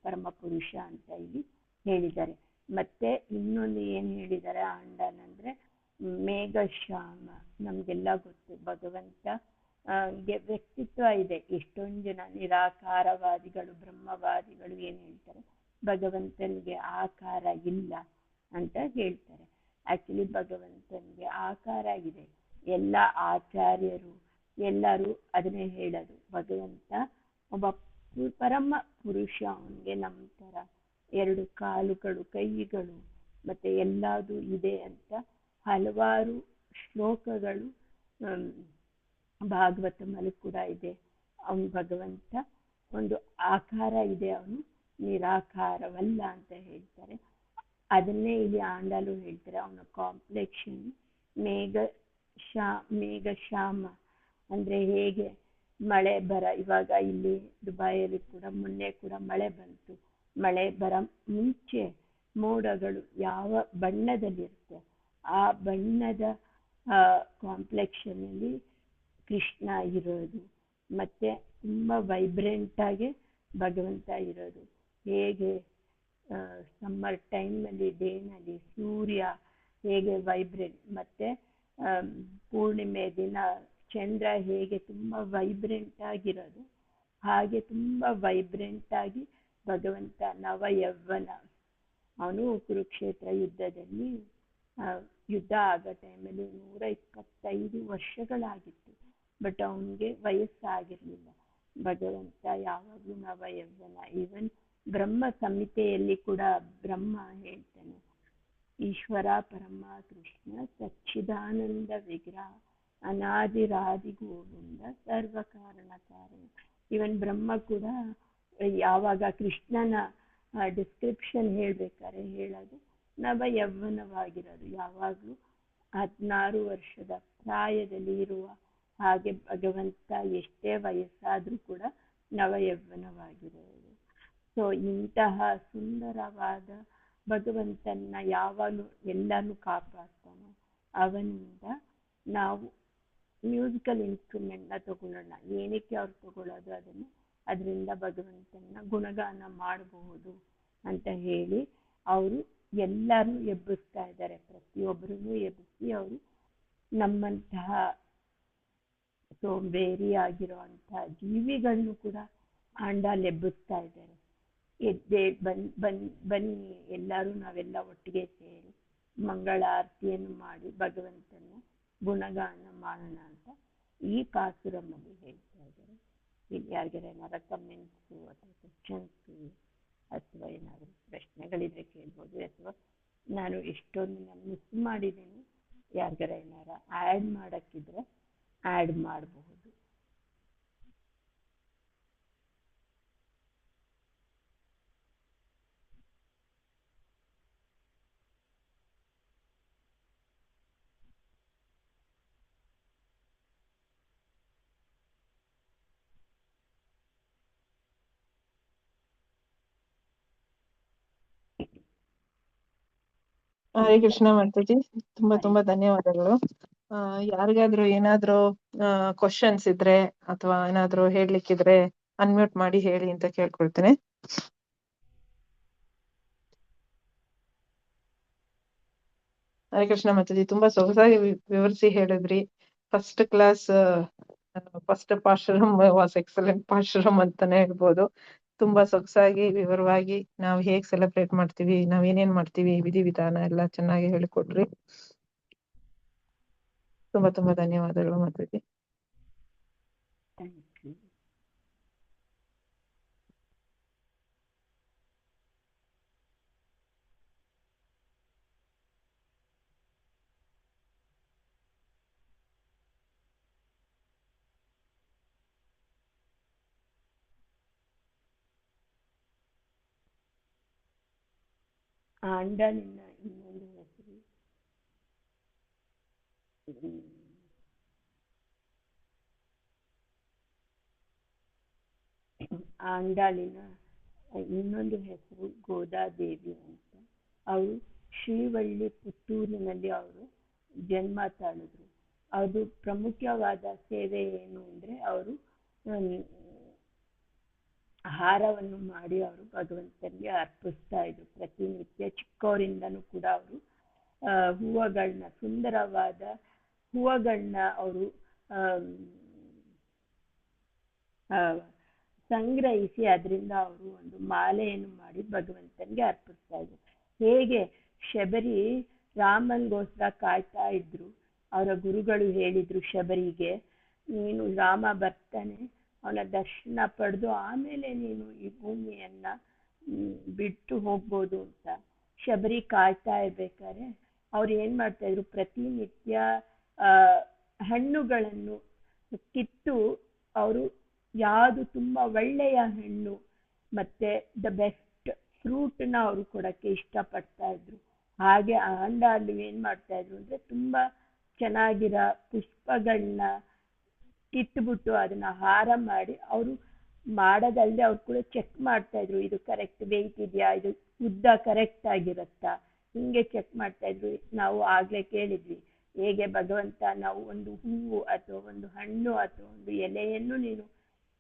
ಪರಮ ಪುರುಷ ಅಂತ ಇಲ್ಲಿ ಹೇಳಿದ್ದಾರೆ. ಮತ್ತೆ ಇನ್ನೊಂದು ಏನ್ ಹೇಳಿದ್ದಾರೆ ಆಂಡನಂದ್ರೆ, ಮೇಘಶ್ಯಾಮ. ನಮ್ಗೆಲ್ಲ ಗೊತ್ತು ಭಗವಂತ ವ್ಯಕ್ತಿತ್ವ ಇದೆ. ಎಷ್ಟೊಂದು ಜನ ನಿರಾಕಾರವಾದಿಗಳು ಬ್ರಹ್ಮವಾದಿಗಳು ಏನ್ ಹೇಳ್ತಾರೆ, ಭಗವಂತನಿಗೆ ಆಕಾರ ಇಲ್ಲ ಅಂತ ಹೇಳ್ತಾರೆ. ಆಕ್ಚುಲಿ ಭಗವಂತನಿಗೆ ಆಕಾರ ಇದೆ. ಎಲ್ಲ ಆಚಾರ್ಯರು ಎಲ್ಲರೂ ಅದನ್ನೇ ಹೇಳೋದು, ಭಗವಂತ ಒಬ್ಬ ಪರಮ ಪುರುಷ. ಅವನಿಗೆ ನಮ್ಮ ತರ 2 ಕಾಲುಗಳು, ಕೈಗಳು ಮತ್ತೆ ಎಲ್ಲದೂ ಇದೆ ಅಂತ ಹಲವಾರು ಶ್ಲೋಕಗಳು ಭಾಗವತಮಲ್ಲಿ ಕೂಡ ಇದೆ. ಅವನು ಭಗವಂತ ಒಂದು ಆಕಾರ ಇದೆ, ಅವನು ನಿರಾಕಾರವಲ್ಲ ಅಂತ ಹೇಳ್ತಾರೆ. ಅದನ್ನೇ ಇಲ್ಲಿ ಆಂಡಾಲು ಹೇಳ್ತಾರೆ. ಅವನ ಕಾಂಪ್ಲೆಕ್ಷನ್ ಮೇಘಶ್ಯಾಮ ಅಂದ್ರೆ ಹೇಗೆ ಮಳೆ ಬರ, ಇವಾಗ ಇಲ್ಲಿ ದುಬೈಯಲ್ಲಿ ಕೂಡ ಮೊನ್ನೆ ಕೂಡ ಮಳೆ ಬಂತು. ಮಳೆ ಬರ ಮುಂಚೆ ಮೋಡಗಳು ಯಾವ ಬಣ್ಣದಲ್ಲಿರುತ್ತೆ ಆ ಬಣ್ಣದ ಕಾಂಪ್ಲೆಕ್ಷನ್ ಅಲ್ಲಿ ಕೃಷ್ಣ ಇರೋದು, ಮತ್ತೆ ತುಂಬಾ ವೈಬ್ರೆಂಟ್ ಆಗಿ ಭಗವಂತ ಇರೋದು. ಹೇಗೆ ಸಮ್ಮರ್ ಟೈಮ್ನಲ್ಲಿ ಡೇನಲ್ಲಿ ಸೂರ್ಯ ಹೇಗೆ ವೈಬ್ರೆಂಟ್, ಮತ್ತೆ ಪೂರ್ಣಿಮೆ ದಿನ ಚಂದ್ರ ಹೇಗೆ ತುಂಬಾ ವೈಬ್ರೆಂಟ್ ಆಗಿರೋದು, ಹಾಗೆ ತುಂಬಾ ವೈಬ್ರೆಂಟ್ ಆಗಿ ಭಗವಂತ ನವ ಯೌವನ. ಅವನು ಕುರುಕ್ಷೇತ್ರ ಯುದ್ಧದಲ್ಲಿ ಯುದ್ಧ ಆಗೋ ಟೈಮಲ್ಲಿ 125 ವರ್ಷಗಳಾಗಿತ್ತು. ಬಟ್ ಅವನಿಗೆ ವಯಸ್ಸಾಗಿರ್ಲಿಲ್ಲ. ಭಗವಂತ ಯಾವಾಗಲೂ ನವ ಯೌವನ. ಈವನ್ ಬ್ರಹ್ಮ ಸಂಹಿತೆಯಲ್ಲಿ ಕೂಡ ಬ್ರಹ್ಮ ಹೇಳ್ತಾನೆ, ಈಶ್ವರ ಪರಮ ಕೃಷ್ಣ ಸಚ್ಚಿದಾನಂದ ವಿಗ್ರಹ ಅನಾದಿರಾದಿ ಗೋವಿಂದ ಸರ್ವ ಕಾರಣ ಕಾರಣ. ಇವನ್ ಬ್ರಹ್ಮ ಕೂಡ ಯಾವಾಗ ಕೃಷ್ಣನ ಡಿಸ್ಕ್ರಿಪ್ಷನ್ ಹೇಳ್ಬೇಕಾದ್ರೆ ಹೇಳೋದು ನವ ಯೌವನವಾಗಿರೋದು, ಯಾವಾಗಲೂ 16 ವರ್ಷದ ಪ್ರಾಯದಲ್ಲಿ ಇರುವ ಹಾಗೆ ಭಗವಂತ ಎಷ್ಟೇ ವಯಸ್ಸಾದ್ರೂ ಕೂಡ ನವ ಯೌವನವಾಗಿರೋದು. ಸೊ ಇಂತಹ ಸುಂದರವಾದ ಭಗವಂತನ ಯಾವಾಗಲೂ ಎಲ್ಲಾನು ಕಾಪಾಡ್ತಾನೋ ಅವನಿಂದ ನಾವು ಮ್ಯೂಸಿಕಲ್ ಇನ್ಸ್ಟ್ರೂಮೆಂಟ್ನ ತಗೊಳ್ಳೋಣ. ಏನಕ್ಕೆ ಅವ್ರು ತಗೊಳ್ಳೋದು ಅದನ್ನು, ಅದರಿಂದ ಭಗವಂತನ ಗುಣಗಾನ ಮಾಡಬಹುದು ಅಂತ ಹೇಳಿ ಅವರು ಎಲ್ಲರನ್ನೂ ಎಬ್ಬಿಸ್ತಾ ಇದ್ದಾರೆ. ಪ್ರತಿಯೊಬ್ಬರನ್ನು ಎಬ್ಬಿಸಿ ಅವರು ನಮ್ಮಂತಹ ಸೋಂಬೇರಿ ಆಗಿರುವಂತಹ ಜೀವಿಗಳನ್ನು ಕೂಡ ಆಂಡಾಲ್ ಎಬ್ಬಿಸ್ತಾ ಇದ್ದಾರೆ. ಎದ್ದೆ ಬನ್ನಿ ಎಲ್ಲರೂ ನಾವೆಲ್ಲ ಒಟ್ಟಿಗೆ ಸೇರಿ ಮಂಗಳಾರತಿಯನ್ನು ಮಾಡಿ ಭಗವಂತನ ಗುಣಗಾನ ಮಾಡೋಣ ಅಂತ ಈ ಪಾಸುರಮಲ್ಲಿ ಹೇಳ್ತಾ ಇದ್ದಾರೆ. ಇಲ್ಲಿ ಯಾರಿಗಾರ ಏನಾರ ಕಮೆಂಟ್ಸು ಅಥವಾ ಕ್ವಶನ್ಸು ಅಥವಾ ಏನಾದರೂ ಪ್ರಶ್ನೆಗಳಿದ್ರೆ ಕೇಳ್ಬೋದು, ಅಥವಾ ನಾನು ಎಷ್ಟೊಂದು ಮಿಸ್ ಮಾಡಿದ್ದೀನಿ, ಯಾರಿಗಾರ ಏನಾರ ಆ್ಯಡ್ ಮಾಡೋಕ್ಕಿದ್ರೆ ಆ್ಯಡ್ ಮಾಡಬಹುದು. ಹರೇ ಕೃಷ್ಣ ಮಾತಾಜಿ, ತುಂಬಾ ಧನ್ಯವಾದಗಳು. ಯಾರಿಗಾದ್ರೂ ಏನಾದ್ರೂ ಕ್ವಶನ್ಸ್ ಇದ್ರೆ ಅಥವಾ ಏನಾದ್ರೂ ಹೇಳ್ಲಿಕ್ಕಿದ್ರೆ ಅನ್ಮ್ಯೂಟ್ ಮಾಡಿ ಹೇಳಿ ಅಂತ ಕೇಳ್ಕೊಳ್ತೇನೆ. ಹರೇ ಕೃಷ್ಣ ಮಾತಾಜಿ, ತುಂಬಾ ಸೊಗಸಾಗಿ ವಿವರಿಸಿ ಹೇಳಿದ್ರಿ. First class first pasuram was excellent pasuram ಅಂತಾನೆ ಹೇಳ್ಬೋದು. ತುಂಬಾ ಸೊಗಸಾಗಿ ವಿವರವಾಗಿ ನಾವು ಹೇಗ್ ಸೆಲೆಬ್ರೇಟ್ ಮಾಡ್ತೀವಿ, ನಾವ್ ಏನೇನ್ ಮಾಡ್ತೀವಿ, ವಿಧಿವಿಧಾನ ಎಲ್ಲ ಚೆನ್ನಾಗಿ ಹೇಳಿಕೊಟ್ರಿ. ತುಂಬಾ ಧನ್ಯವಾದಗಳು ಮಾತಾಜಿ. ಆಂಡಾಲಿನ ಇನ್ನೊಂದು ಹೆಸರು ಆಂಡಾಲಿನ ಇನ್ನೊಂದು ಹೆಸರು ಗೋದಾದೇವಿ ಅಂತ. ಅವರು ಶ್ರೀವಳ್ಳಿ ಪುತ್ತೂರಿನಲ್ಲಿ ಅವರು ಜನ್ಮ ತಾಳಿದ್ರು. ಅದು ಪ್ರಮುಖವಾದ ಸೇವೆ ಏನು ಅಂದ್ರೆ ಅವರು ಹಾರವನ್ನು ಮಾಡಿ ಅವರು ಭಗವಂತನಿಗೆ ಅರ್ಪಿಸ್ತಾ ಇದ್ರು ಪ್ರತಿನಿತ್ಯ. ಚಿಕ್ಕವರಿಂದನೂ ಕೂಡ ಅವರು ಹೂವುಗಳನ್ನ, ಸುಂದರವಾದ ಹೂವುಗಳನ್ನ ಅವರು ಸಂಗ್ರಹಿಸಿ ಅದರಿಂದ ಅವರು ಒಂದು ಮಾಲೆಯನ್ನು ಮಾಡಿ ಭಗವಂತನಿಗೆ ಅರ್ಪಿಸ್ತಾ ಇದ್ರು. ಹೇಗೆ ಶಬರಿ ರಾಮನ್ಗೋಸ್ಕರ ಕಾಯ್ತಾ ಇದ್ರು, ಅವರ ಗುರುಗಳು ಹೇಳಿದ್ರು ಶಬರಿಗೆ, ನೀನು ರಾಮ ಬರ್ತಾನೆ, ಅವನ ದರ್ಶನ ಪಡೆದು ಆಮೇಲೆ ನೀನು ಈ ಭೂಮಿಯನ್ನ ಬಿಟ್ಟು ಹೋಗ್ಬೋದು ಅಂತ. ಶಬರಿ ಕಾಯ್ತಾ ಇರ್ಬೇಕಾದ್ರೆ ಅವ್ರು ಏನ್ ಮಾಡ್ತಾ ಇದ್ರು, ಪ್ರತಿನಿತ್ಯ ಹಣ್ಣುಗಳನ್ನು ಕಿತ್ತು ಅವರು ಯಾವುದು ತುಂಬಾ ಒಳ್ಳೆಯ ಹಣ್ಣು ಮತ್ತೆ ದ ಬೆಸ್ಟ್ ಫ್ರೂಟ್ನ ಅವರು ಕೊಡಕ್ಕೆ ಇಷ್ಟಪಡ್ತಾ ಇದ್ರು. ಹಾಗೆ ಆಂಡಾಳು ಏನ್ ಮಾಡ್ತಾ ಇದ್ರು ಅಂದ್ರೆ ತುಂಬಾ ಚೆನ್ನಾಗಿರೋ ಪುಷ್ಪಗಳನ್ನ ಕಿತ್ಬಿಟ್ಟು ಅದನ್ನ ಹಾರ ಮಾಡಿ ಅವರು ಮಾಡೋದಲ್ಲದೆ ಅವ್ರು ಕೂಡ ಚೆಕ್ ಮಾಡ್ತಾ ಇದ್ರು, ಇದು ಕರೆಕ್ಟ್ ವೆಯ್ಟ್ ಇದೆಯಾ, ಇದು ಉದ್ದ ಕರೆಕ್ಟ್ ಆಗಿರತ್ತಾ, ಹಿಂಗೆ ಚೆಕ್ ಮಾಡ್ತಾ ಇದ್ರು. ನಾವು ಆಗ್ಲೇ ಕೇಳಿದ್ವಿ, ಹೇಗೆ ಭಗವಂತ ನಾವು ಒಂದು ಹೂವು ಅಥವಾ ಒಂದು ಹಣ್ಣು ಅಥವಾ ಒಂದು ಎಲೆಯನ್ನು ನೀನು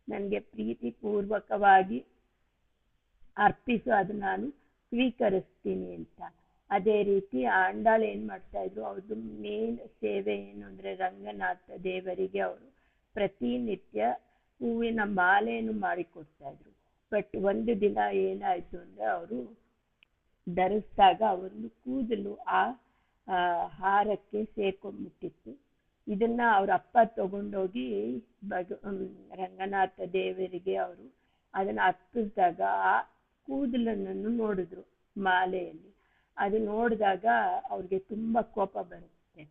ನನಗೆ ಪ್ರೀತಿ ಪೂರ್ವಕವಾಗಿ ಅರ್ಪಿಸು, ಅದು ನಾನು ಸ್ವೀಕರಿಸ್ತೀನಿ ಅಂತ. ಅದೇ ರೀತಿ ಆಂಡಾಳು ಏನ್ ಮಾಡ್ತಾ ಇದ್ರು, ಅವ್ರದ್ದು ಮೇನ್ ಸೇವೆ ಏನು ಅಂದ್ರೆ ರಂಗನಾಥ ದೇವರಿಗೆ ಅವರು ಪ್ರತಿನಿತ್ಯ ಹೂವಿನ ಮಾಲೆಯನ್ನು ಮಾಡಿಕೊಡ್ತಾ ಇದ್ರು. ಬಟ್ ಒಂದು ದಿನ ಏನಾಯ್ತು ಅಂದ್ರೆ ಅವರು ಧರಿಸಿದಾಗ ಒಂದು ಕೂದಲು ಆ ಹಾರಕ್ಕೆ ಸೇರ್ಕೊಂಡ್ಬಿಟ್ಟಿತ್ತು. ಇದನ್ನ ಅವ್ರ ಅಪ್ಪ ತಗೊಂಡೋಗಿ ರಂಗನಾಥ ದೇವರಿಗೆ ಅವರು ಅದನ್ನ ಅರ್ಪಿಸಿದಾಗ ಆ ಕೂದಲನ್ನು ನೋಡಿದ್ರು ಮಾಲೆಯಲ್ಲಿ. ಅದು ನೋಡಿದಾಗ ಅವ್ರಿಗೆ ತುಂಬಾ ಕೋಪ ಬರುತ್ತೆ,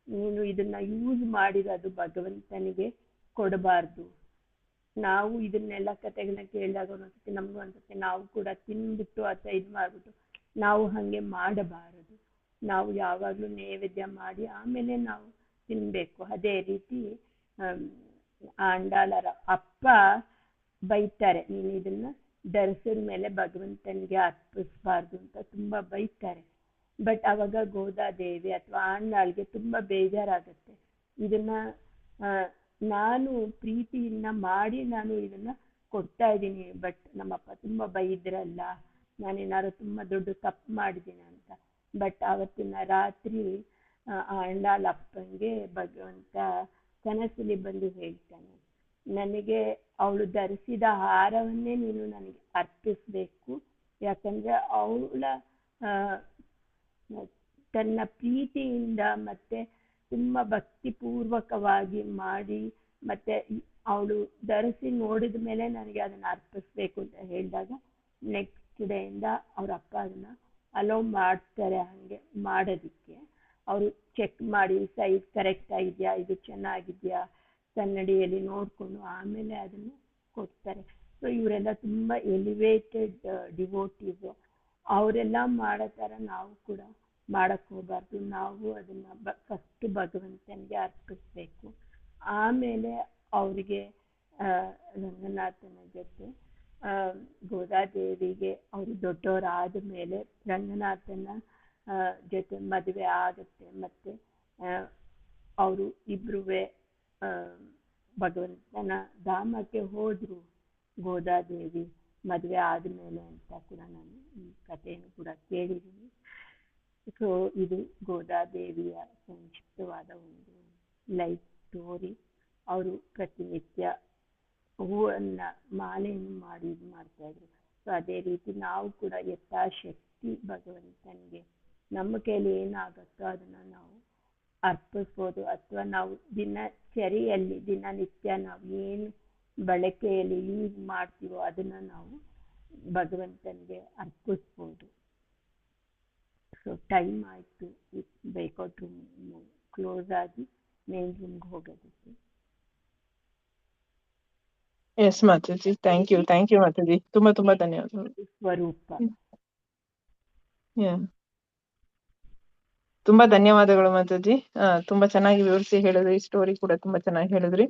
ನೀನು ಇದನ್ನ ಯೂಸ್ ಮಾಡಿರೋದು ಭಗವಂತನಿಗೆ ಕೊಡಬಾರ್ದು, ನಾವು ಇದನ್ನೆಲ್ಲ ಕತೆಗಳನ್ನ ಕೇಳಿದಾಗ ಒಂದ್ಸತಿ ನಮ್ಗೂ ಅನ್ಸುತ್ತೆ ನಾವು ಕೂಡ ತಿನ್ಬಿಟ್ಟು ಅಥವಾ ಇದು ಮಾಡ್ಬಿಟ್ಟು ನಾವು ಹಂಗೆ ಮಾಡಬಾರದು, ನಾವು ಯಾವಾಗ್ಲೂ ನೈವೇದ್ಯ ಮಾಡಿ ಆಮೇಲೆ ನಾವು ತಿನ್ಬೇಕು. ಅದೇ ರೀತಿ ಆಂಡಾಳರ ಅಪ್ಪ ಬೈತಾರೆ, ನೀನು ಇದನ್ನ ಧರಿಸಿದ ಮೇಲೆ ಭಗವಂತನಿಗೆ ಅರ್ಪಿಸ್ಬಾರ್ದು ಅಂತ ತುಂಬಾ ಬೈತಾರೆ. ಬಟ್ ಅವಾಗ ಗೋದಾದೇವಿ ಅಥವಾ ಆಂಡಾಳ್ಗೆ ತುಂಬಾ ಬೇಜಾರಾಗತ್ತೆ, ಇದನ್ನ ನಾನು ಪ್ರೀತಿಯಿಂದ ಮಾಡಿ ನಾನು ಇದನ್ನ ಕೊಡ್ತಾ ಇದ್ದೀನಿ, ಬಟ್ ನಮ್ಮಪ್ಪ ತುಂಬಾ ಬೈದ್ರಲ್ಲ, ನಾನೇನಾದ್ರು ತುಂಬಾ ದೊಡ್ಡ ತಪ್ಪು ಮಾಡಿದ್ದೀನಿ ಅಂತ. ಬಟ್ ಆವತ್ತಿನ ರಾತ್ರಿ ಆಂಡಾಳ ಅಪ್ಪಂಗೆ ಭಗವಂತ ಕನಸಲ್ಲಿ ಬಂದು ಹೇಳ್ತಾನೆ, ನನಗೆ ಅವಳು ಧರಿಸಿದ ಹಾರವನ್ನೇ ನೀನು ನನಗೆ ಅರ್ಪಿಸ್ಬೇಕು, ಯಾಕಂದ್ರೆ ಅವಳ ತನ್ನ ಪ್ರೀತಿಯಿಂದ ಮತ್ತೆ ತುಂಬಾ ಭಕ್ತಿ ಪೂರ್ವಕವಾಗಿ ಮಾಡಿ ಮತ್ತೆ ಅವಳು ಧರಿಸಿ ನೋಡಿದ ಮೇಲೆ ನನಗೆ ಅದನ್ನ ಅರ್ಪಿಸ್ಬೇಕು ಅಂತ ಹೇಳಿದಾಗ ನೆಕ್ಸ್ಟ್ ಡೇ ಇಂದ ಅವ್ರ ಅಪ್ಪ ಅದನ್ನ ಅಲೋ ಮಾಡ್ತಾರೆ ಹಂಗೆ ಮಾಡೋದಿಕ್ಕೆ. ಅವರು ಚೆಕ್ ಮಾಡಿ ಸೈಜ್ ಕರೆಕ್ಟ್ ಆಗಿದ್ಯಾ, ಇದು ಚೆನ್ನಾಗಿದ್ಯಾ ಕನ್ನಡಿಯಲ್ಲಿ ನೋಡ್ಕೊಂಡು ಆಮೇಲೆ ಅದನ್ನು ಕೊಡ್ತಾರೆ. ಸೊ ಇವರೆಲ್ಲ ತುಂಬಾ ಎಲಿವೇಟೆಡ್ ಡಿವೋಟೀಸ್. ಅವರೆಲ್ಲ ಮಾಡೋ ತರ ನಾವು ಕೂಡ ಮಾಡಕ್ ಹೋಗ್ಬಾರ್ದು, ನಾವು ಅದನ್ನ ಫಸ್ಟ್ ಭಗವಂತನಿಗೆ ಅರ್ಪಿಸ್ಬೇಕು, ಆಮೇಲೆ ಅವರಿಗೆ ರಂಗನಾಥನ ಜೊತೆ ಗೋದಾದೇವಿಗೆ ಅವರು ದೊಡ್ಡವರಾದ ಮೇಲೆ ರಂಗನಾಥನ ಜೊತೆ ಮದುವೆ ಆಗತ್ತೆ. ಮತ್ತೆ ಅವರು ಇಬ್ರುವೆ ಭಗವಂತನ ಧಾಮಕ್ಕೆ ಹೋದ್ರು ಗೋದಾದೇವಿ ಮದುವೆ ಆದ್ಮೇಲೆ ಅಂತ ಕೂಡ ನಾನು ಈ ಕಥೆಯನ್ನು ಕೂಡ ಕೇಳಿದ್ದೀನಿ. ಸೊ ಇದು ಗೋದಾದೇವಿಯ ಸಂಕ್ಷಿಪ್ತವಾದ ಒಂದು ಲೈಫ್ ಸ್ಟೋರಿ. ಅವರು ಪ್ರತಿನಿತ್ಯ ಹೂವನ್ನ ಮಾಲೆಯನ್ನು ಮಾಡಿ ಇದು ಮಾಡ್ತಾ ಇದ್ರು. ಸೊ ಅದೇ ರೀತಿ ನಾವು ಕೂಡ ಯಥಾಶಕ್ತಿ ಭಗವಂತನಿಗೆ ನಮ್ಮ ಕೈಲಿ ಏನಾಗುತ್ತೋ ಅದನ್ನ ನಾವು ಅರ್ಪಿಸ್ಬೋದು, ಅಥವಾ ನಾವು ದಿನಚರಿಯಲ್ಲಿ ದಿನನಿತ್ಯ ನಾವು ಏನು ಬಳಕೆಯಲ್ಲಿ ಯೂಸ್ ಮಾಡ್ತೀವೋ ಅದನ್ನ ನಾವು ಭಗವಂತನಿಗೆ ಅರ್ಪಿಸ್ಬೋದು. ಸೊ ಟೈಮ್ ಆಯ್ತು, ಬೇಕಾಟ್ ರೂಮ್ ಕ್ಲೋಸ್ ಆಗಿ ಮೇನ್ ರೂಮ್ಗೆ ಹೋಗೋದಕ್ಕೆ. Yes Mataji, thank you Mataji, ತುಂಬಾ ತುಂಬಾ ಧನ್ಯವಾದಗಳು. ಸ್ವರೂಪ ತುಂಬಾ ಧನ್ಯವಾದಗಳು ಮಾತಾಜಿ. ತುಂಬಾ ಚೆನ್ನಾಗಿ ವಿವರಿಸಿ ಹೇಳಿದ್ರಿ, ಸ್ಟೋರಿ ಕೂಡ ತುಂಬಾ ಚೆನ್ನಾಗಿ ಹೇಳಿದ್ರಿ.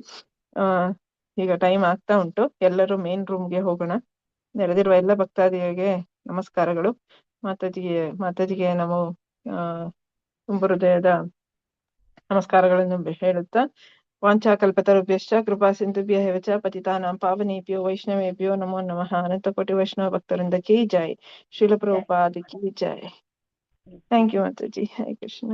ಈಗ ಟೈಮ್ ಆಗ್ತಾ ಉಂಟು, ಎಲ್ಲರೂ ಮೇನ್ ರೂಮ್ಗೆ ಹೋಗೋಣ. ನೆರೆದಿರುವ ಎಲ್ಲ ಭಕ್ತಾದಿಗಳಿಗೆ ನಮಸ್ಕಾರಗಳು. ಮಾತಾಜಿಗೆ ನಾವು ತುಂಬ ಹೃದಯದ ನಮಸ್ಕಾರಗಳನ್ನು ಹೇಳುತ್ತಾ, ವಾಂಛಾಕಲ್ಪತರುಭ್ಯಶ್ಚ ಕೃಪಾ ಸಿಂಧುಭ್ಯಃ ಏವ ಚ ಪತಿತಾನಾಂ ಪಾವನೇಭ್ಯೋ ವೈಷ್ಣವೇಭ್ಯೋ ನಮೋ ನಮಃ. ಅನಂತ ಕೋಟಿ ವೈಷ್ಣವ ಭಕ್ತರಿಂದ ಕಿ ಜೈ, ಶ್ರೀಲ ಪ್ರಭುಪಾದ ಕಿ ಜೈ. ಥ್ಯಾಂಕ್ ಯು ಮಾತಾಜಿ. ಹರೇ ಕೃಷ್ಣ.